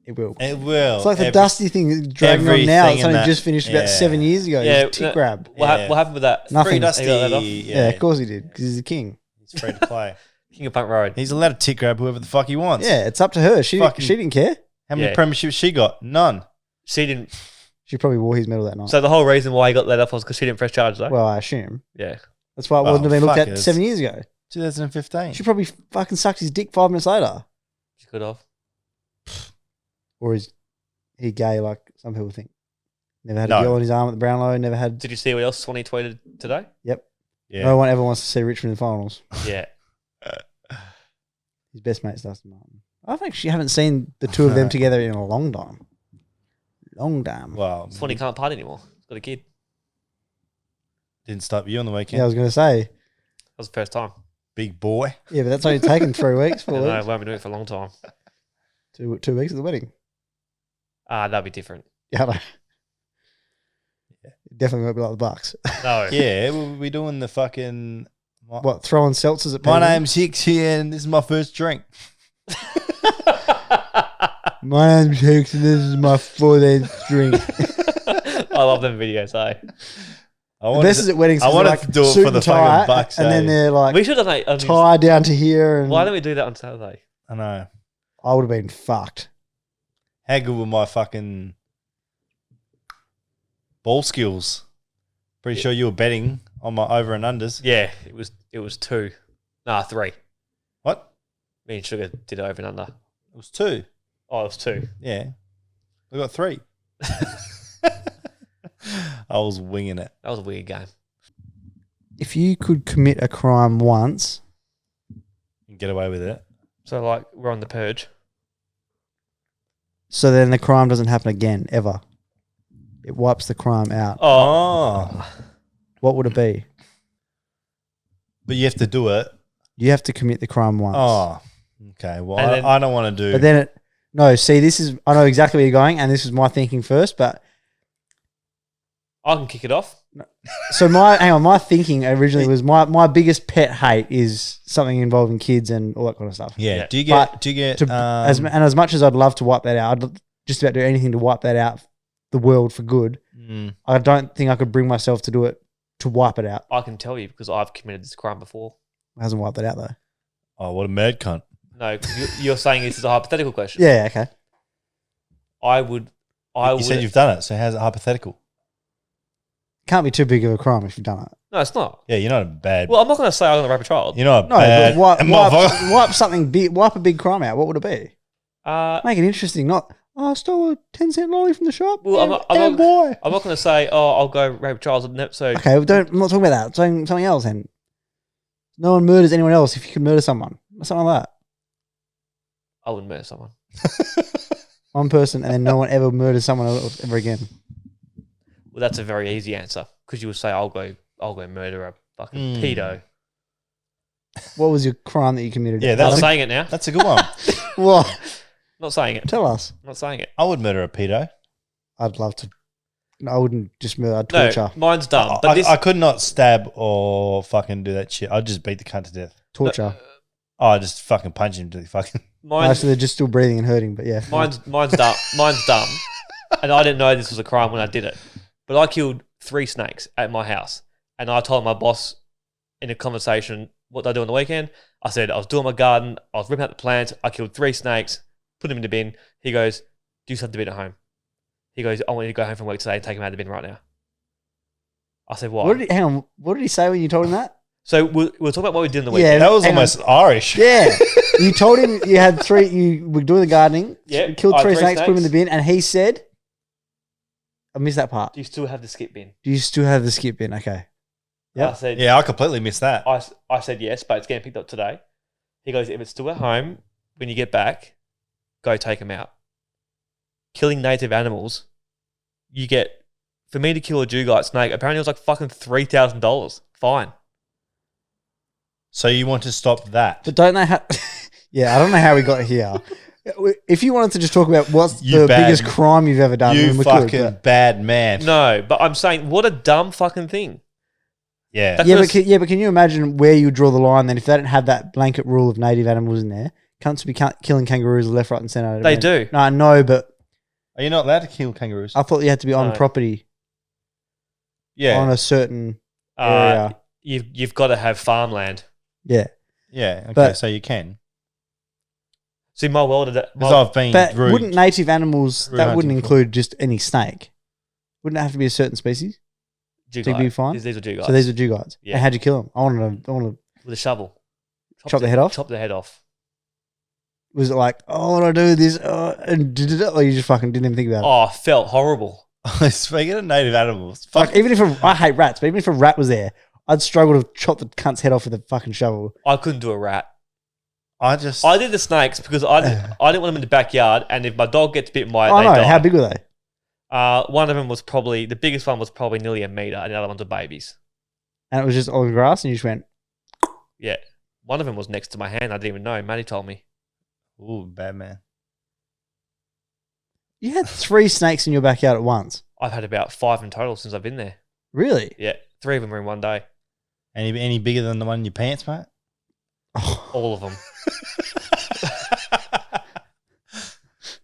It will. It will. It's like the Dusty thing that's dragging on now. everything It's in only that- just finished about yeah. 7 years ago. Yeah, It's tick grab. What happened with that? Nothing. Free Dusty. He got that off? Yeah, of course he did because he's the king. He's free to play. King of Punk Road. He's allowed to tick grab whoever the fuck he wants. Yeah, it's up to her. She Fucking- didn't care. How many Yeah. premierships she got? None. She didn't. She probably wore his medal that night. So the whole reason why he got let off was because she didn't press charges, though. Well, I assume. Yeah. That's why it Well, wouldn't have been looked at fuckers. 7 years ago. 2015. She probably fucking sucked his dick 5 minutes later. She could have. Or is he gay like some people think? Never had No. a girl on his arm at the Brownlow. Never had. Did you see what else Swanee tweeted today? Yeah. No one ever wants to see Richmond in the finals. Yeah. His best mate's Dustin Martin. I actually haven't seen the two of them together in a long time. Long time. Well, Swanee can't party anymore. He's got a kid. didn't stop you on the weekend. Yeah, I was going to say. was the first time. Big boy. Yeah, but that's only taken 3 weeks, 4 I weeks. won't be doing it for a long time. 2 weeks of the wedding. That'd be different. Yeah, I know. It definitely won't be like the Bucks. No. Yeah, we'll be doing the fucking. What, throwing seltzers at My people? name's Hicks here, and this is my first drink. My name's Hicks and this is my 4th drink. I love them videos, eh? The best is at weddings. I 'cause wanted they're to do it suit for and the tie, fucking Bucks, and then eh? they're like We should have done tie down to here. And Why don't we do that on Saturday? I know. I would have been fucked. How good were my fucking ball skills? Pretty sure you were betting on my over and unders. Yeah, it was 2. Nah, 3. What? Me and Sugar did over and under. It was 2. Oh, it was 2. Yeah. We got 3. I was winging it. That was a weird game. If you could commit a crime once, And get away with it. So, like, we're on the purge. so then the crime doesn't happen again, ever. It wipes the crime out. Oh. What would it be? But you have to do it. You have to commit the crime once. Oh. Okay. Well, And then- I don't want to do. But then no, see, I know exactly where you're going, and this is my thinking first, but I can kick it off. so my thinking originally was my biggest pet hate is something involving kids and all that kind of stuff. yeah. Yeah. Do you But get? as much as I'd love to wipe that out, I'd just about do anything to wipe that out the world for good. I don't think I could bring myself to do it to wipe it out. I can tell you because I've committed this crime before. It hasn't wiped it out though. Oh, what a mad cunt! No, 'cause you're saying this is a hypothetical question. Yeah, okay. I would. You said you've done it, so how's it hypothetical? Can't be too big of a crime if you've done it. No, it's not. Yeah, you're not a bad. Well, I'm not going to say I'm going to rape a child. You're not a No, bad. but motherfucker. wipe something big, wipe a big crime out. What would it be? Uh, Make it interesting. Not, I stole a 10-cent lolly from the shop. Well, I'm not- boy. I'm not going to say, I'll go rape a child. So Okay, well, I'm not talking about that. I'm saying something else. And no one murders anyone else if you can murder someone. Something like that. I wouldn't murder someone. One person and then no one ever murders someone else ever again. Well, that's a very easy answer because you would say, I'll go murder a fucking pedo. What was your crime that you committed? Yeah, I'm that's not a, saying it now. that's a good one. What? Not saying it. Tell us. Not saying it. I would murder a pedo. I'd love to. No, I wouldn't just murder. I'd No, torture. mine's dumb. But this, I could not stab or fucking do that shit. I'd just beat the cunt to death. Torture. Oh, I'd just fucking punch him to the fucking. mine's, Actually, they're just still breathing and hurting, but yeah. mine's dumb. Mine's dumb. And I didn't know this was a crime when I did it. But I killed 3 snakes at my house. And I told my boss in a conversation what did I do on the weekend. I said I was doing my garden. I was ripping out the plants. I killed 3 snakes, put them in the bin. He goes, do you have the bin at home? He goes, I want you to go home from work today and take them out of the bin right now. I said, why? Hang on. What did he say when you told him that? So we'll talk about what we did in the Yeah. weekend. That was Hang on. almost Irish. Yeah. You told him you had 3, you were doing the gardening. Yeah, You killed I had 3 3 snakes, put them in the snakes. bin, and he said, I missed that part. Do you still have the skip bin? Do you still have the skip bin? Okay. Yep. I said, Yeah, I completely missed that. I said yes, but it's getting picked up today. He goes, if it's still at home, when you get back, go take them out. Killing native animals, you get, for me to kill a dugite snake, apparently it was like fucking $3,000. Fine. So you want to stop that? But don't they have... Yeah, I don't know how we got here. If you wanted to just talk about what's You the bad- biggest crime you've ever done, You then we fucking could. But, bad man. No, but I'm saying, what a dumb fucking thing. Yeah. That- but can you imagine where you would draw the line then if they didn't have that blanket rule of native animals in there? Cunts would be killing kangaroos left, right, and centre. They do. No, I know, but Are you not allowed to kill kangaroos? I thought you had to be on No. property Yeah. on a certain Uh, area. you've got to have farmland. Yeah. Yeah. Okay. But- So you can. See, my world, Because I've been But rude. wouldn't native animals, rude that wouldn't hunting include just any snake? Wouldn't it have to be a certain species? dugite. to be fine? These are dugites. So these are dugites. Yeah. And how'd you kill them? I want to. with a shovel. Chop the head off? Chop the head off. Was it like, oh, what do I do with this? And did it, or you just fucking didn't even think about it? Oh, felt horrible. Speaking of native animals, fuck. Like, even if I hate rats, but even if a rat was there, I'd struggle to chop the cunt's head off with a fucking shovel. I couldn't do a rat. I just. I did the snakes because I didn't want them in the backyard, and if my dog gets bitten by it, Oh they no, die. how big were they? One of them was probably, the biggest one was probably nearly a metre, and the other ones are babies. And it was just on the grass, and you just went. Yeah. One of them was next to my hand. I didn't even know. Maddie told me. Ooh, bad man. You had 3 snakes in your backyard at once. I've had about 5 in total since I've been there. Really? Yeah. 3 of them were in one day. Any bigger than the one in your pants, mate? All of them.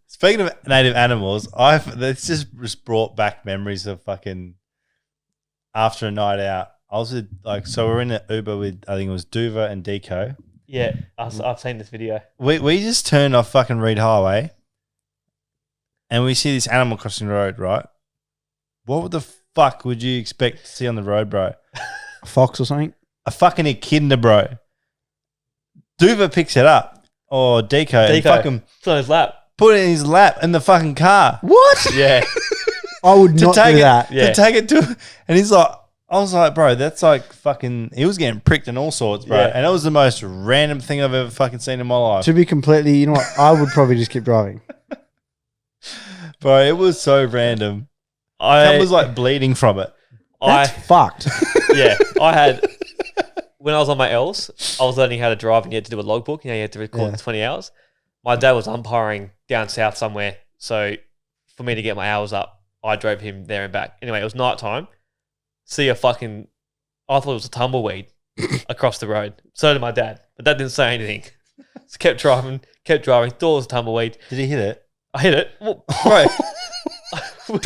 Speaking of native animals, this just brought back memories of fucking after a night out. I was so we're in an Uber with, I think it was Duva and Deco. Yeah. I've seen this video. We just turned off fucking Reed Highway and we see this animal crossing the road, right? What the fuck would you expect to see on the road, bro? A fox or something? A fucking echidna, bro. Duva picks it up. Or Deco. And fucking It's on his lap. put it in his lap in the fucking car. What? Yeah. I would not do that. Yeah. To take it to, and he's like, I was like, bro, that's like fucking, he was getting pricked and all sorts, bro. Yeah. And it was the most random thing I've ever fucking seen in my life. To be completely, you know what? I would probably just keep driving. Bro, it was so random. I was like bleeding from it. That's fucked. Yeah. I had, when I was on my L's, I was learning how to drive and you had to do a logbook. You had to record Yeah. 20 hours. My dad was umpiring down south somewhere. So for me to get my hours up, I drove him there and back. Anyway, it was night time. See a fucking, I thought it was a tumbleweed across the road. So did my dad. But Dad didn't say anything. Just kept driving, thought it was a tumbleweed. Did he hit it? I hit it. Well, bro. we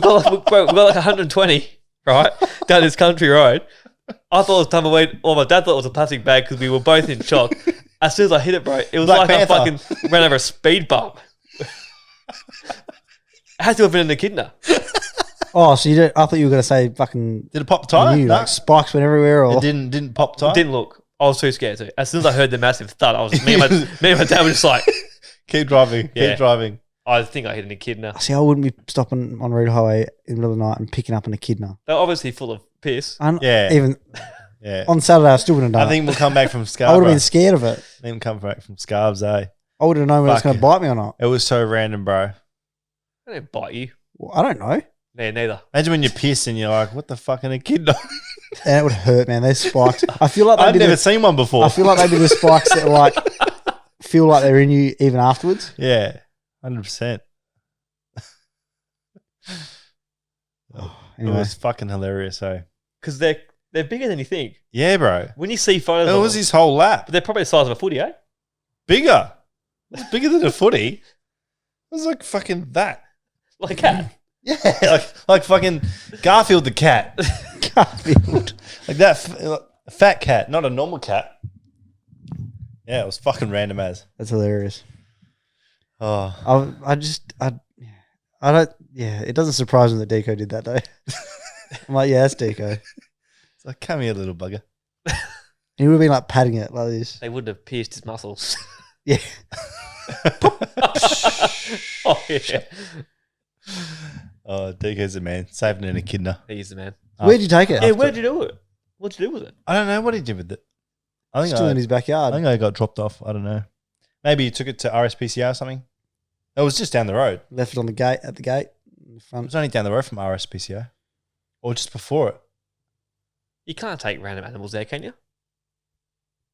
got like 120, right? Down this country road. I thought it was tumbleweed, or my dad thought it was a plastic bag because we were both in shock. As soon as I hit it, bro, it was Black like Panther. I fucking ran over a speed bump. It had to have been an echidna. Oh, so you did? I thought you were going to say fucking. Did it pop the tire? You, No. like spikes went everywhere, or It didn't pop tire? Didn't look. I was too scared to. As soon as I heard the massive thud, I was me and my dad were just like, Keep driving. Yeah. Keep driving. I think I hit an echidna. See, I wouldn't be stopping on Reed Highway in the middle of the night and picking up an echidna. They're obviously full of piss. Yeah. Even Yeah. on Saturday, I still wouldn't have I done think we'll come back from it. I Scarborough. would have been scared of it. I think we'll come back from Scarbs, eh? I would have known whether it's Fuck going to it. bite me or not. It was so random, bro. They don't bite you. Well, I don't know. Yeah, neither. Imagine when you're pissed and you're like, what the fucking echidna? And it would hurt, man. Those spikes. I feel like I've they'd be never the, seen one before. I feel like they'd be the spikes that like feel like they're in you even afterwards. Yeah, 100%. It Anyway, was fucking hilarious, eh? Because they're bigger than you think. Yeah, bro. When you see photos It of was them, his whole lap. they're probably the size of a footy, eh? Bigger. It was bigger than a footy. It was like fucking that. Like a cat. Yeah, like fucking Garfield the cat. Garfield. Like that a fat cat, not a normal cat. Yeah, it was fucking random as. That's hilarious. Oh, I don't. Yeah, it doesn't surprise me that Deco did that though. I'm like, yeah, that's Deco. it's like, come here, little bugger. He would have been like patting it like this. They would have pierced his muscles. Yeah. Oh, yeah. Oh, Deco's a man. Saving an echidna. He's the man. Where'd you take it? Yeah, where'd you do it? What'd you do with it? I don't know what he did with it. I think Still in his I backyard. think I got dropped off. I don't know. Maybe you took it to RSPCA or something. It was just down the road. Left it on the gate at the gate in the It front. was only down the road from RSPCA, or just before it. You can't take random animals there, can you?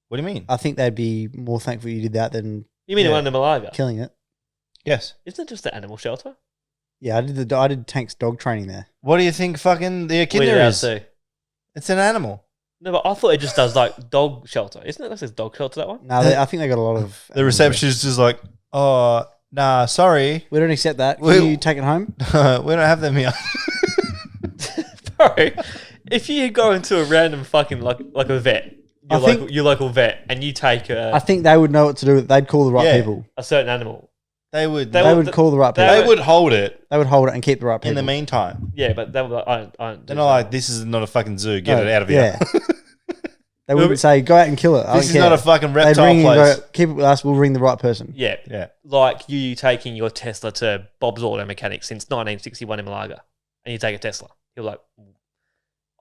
What do you mean? I think they'd be more thankful you did that than You mean Yeah. the one in Malaga? killing it. Yes. Isn't it just an animal shelter? Yeah, I did Tank's dog training there. What do you think? Fucking the echidna Weird is. too. It's an animal. No, but I thought it just does like dog shelter. Isn't it? That says dog shelter, that one? No, I think they got a lot of. The receptionist is like, oh, nah, sorry, We don't accept that. Can We- you take it home? we don't have them here. Bro, if you go into a random fucking like a vet, your local vet, and you take I think they would know what to do with it. They'd call the right Yeah. people. a certain animal, They would. They They would- would call the right people. They would hold it They would hold it and keep the right people. in the meantime. yeah, but they were like, I don't do They're not that. like, this is not a fucking zoo. Get No, it out of here. Yeah. They wouldn't say, go out and kill it. I This don't is care. not a fucking They'd reptile ring you and place. go, keep it with us. We'll ring the right person. Yeah, Yeah. like you taking your Tesla to Bob's Auto Mechanics since 1961 in Malaga, and you take a Tesla. You're like,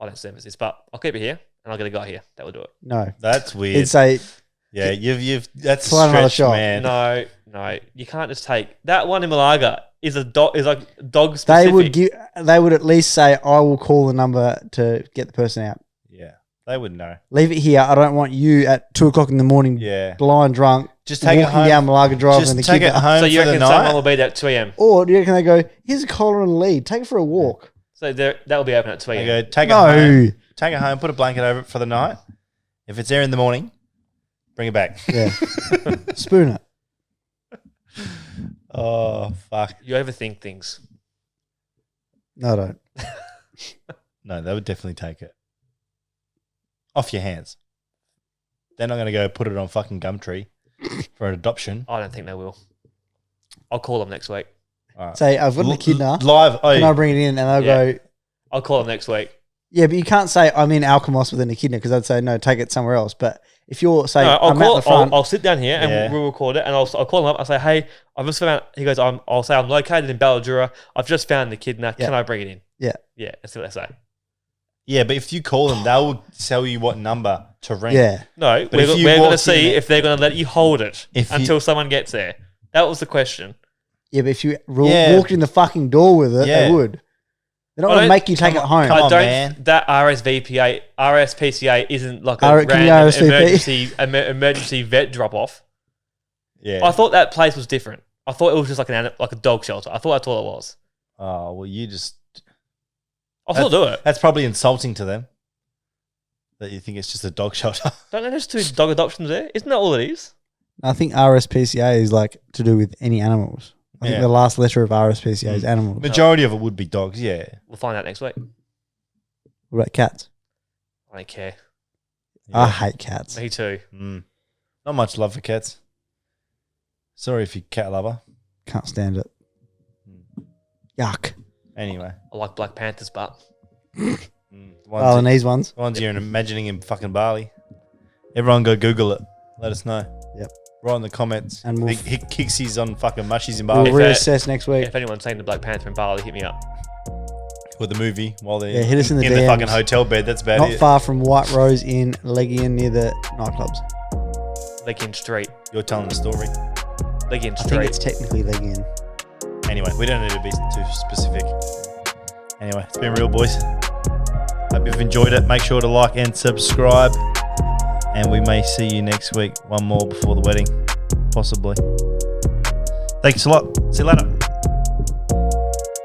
I don't service this, but I'll keep it here, and I'll get a guy here that will do it. No. That's weird. It'd say, Yeah, you've that's a Find another stretch, shop. man. No, you can't just take that one in Malaga. Is like dog they specific. would give. They would at least say, I will call the number to get the person out. Yeah, They would know. Leave it here. I don't want you at 2 o'clock in the morning, Yeah. blind drunk, Just take it walking home. down Malaga Drive Just and the take kid. it home So you for the reckon someone night. will be there at 2 a.m.? Or do you reckon they go, here's a collar and lead, take it for a walk? So that will be open at 2 They a.m. go, take it No. home. Take it home, put a blanket over it for the night. If it's there in the morning, bring it back. Yeah. Spoon it. Oh, fuck. You overthink things. No, I don't. No, they would definitely take it. Off your hands. They're not going to go put it on fucking Gumtree for an adoption. I don't think they will. I'll call them next week. All right. Say, I've got an echidna. Live. Oh, Can I bring it in? And they'll Yeah. go, I'll call them next week. yeah, but you can't say, I'm in Alkimos with an echidna because I'd say, no, take it somewhere else. But if you're saying, No, I'm at the front. I'll sit down here and Yeah. we'll record it, and I'll call him up. I'll say, hey, I've just found. He goes, I'll say I'm located in Balladura. I've just found the kidna. Can I bring it in? Yeah. Yeah, that's what they say. yeah, but if you call them, they'll tell you what number to ring. Yeah. No, But if you we're going to walked in see there- if they're going to let you hold it If you- until someone gets there. That was the question. Yeah, but if you Yeah. walked in the fucking door with it, Yeah. they would. They're not I going to don't- make you take it home. come I on, don't. man. That RSPCA isn't like a Can you random RSVP? emergency vet drop off. Yeah. I thought that place was different. I thought it was just like like a dog shelter. I thought that's all it was. Oh, well, you just... I'll still do it. That's probably insulting to them. That you think it's just a dog shelter. Don't know there's 2 dog adoptions there? Isn't that all it is? I think RSPCA is like to do with any animals. I think Yeah. the last letter of RSPCA is animals. Majority of it would be dogs, yeah. We'll find out next week. What about cats? I don't care. I hate cats. Me too. Mm. Not much love for cats. Sorry if you're a cat lover. Can't stand it. Yuck. Anyway. I like Black Panthers, but Balinese ones. Ones you're imagining in fucking Bali. Everyone go Google it. Let us know. Yep. Write in the comments. And we'll Kixies on fucking mushies in We'll Bali. reassess next week. if anyone's seen the Black Panther in Bali, hit me up. With the movie while they're Yeah, hit us in the the DMs. fucking hotel bed. That's about Not it. far from White Rose in Legian near the nightclubs. Legian Street. You're telling the story. Legian I think Street. it's technically Legian. Anyway, we don't need to be too specific. Anyway, it's been real, boys. Hope you've enjoyed it. Make sure to like and subscribe. And we may see you next week. One more before the wedding. Possibly. Thanks a lot. See you later.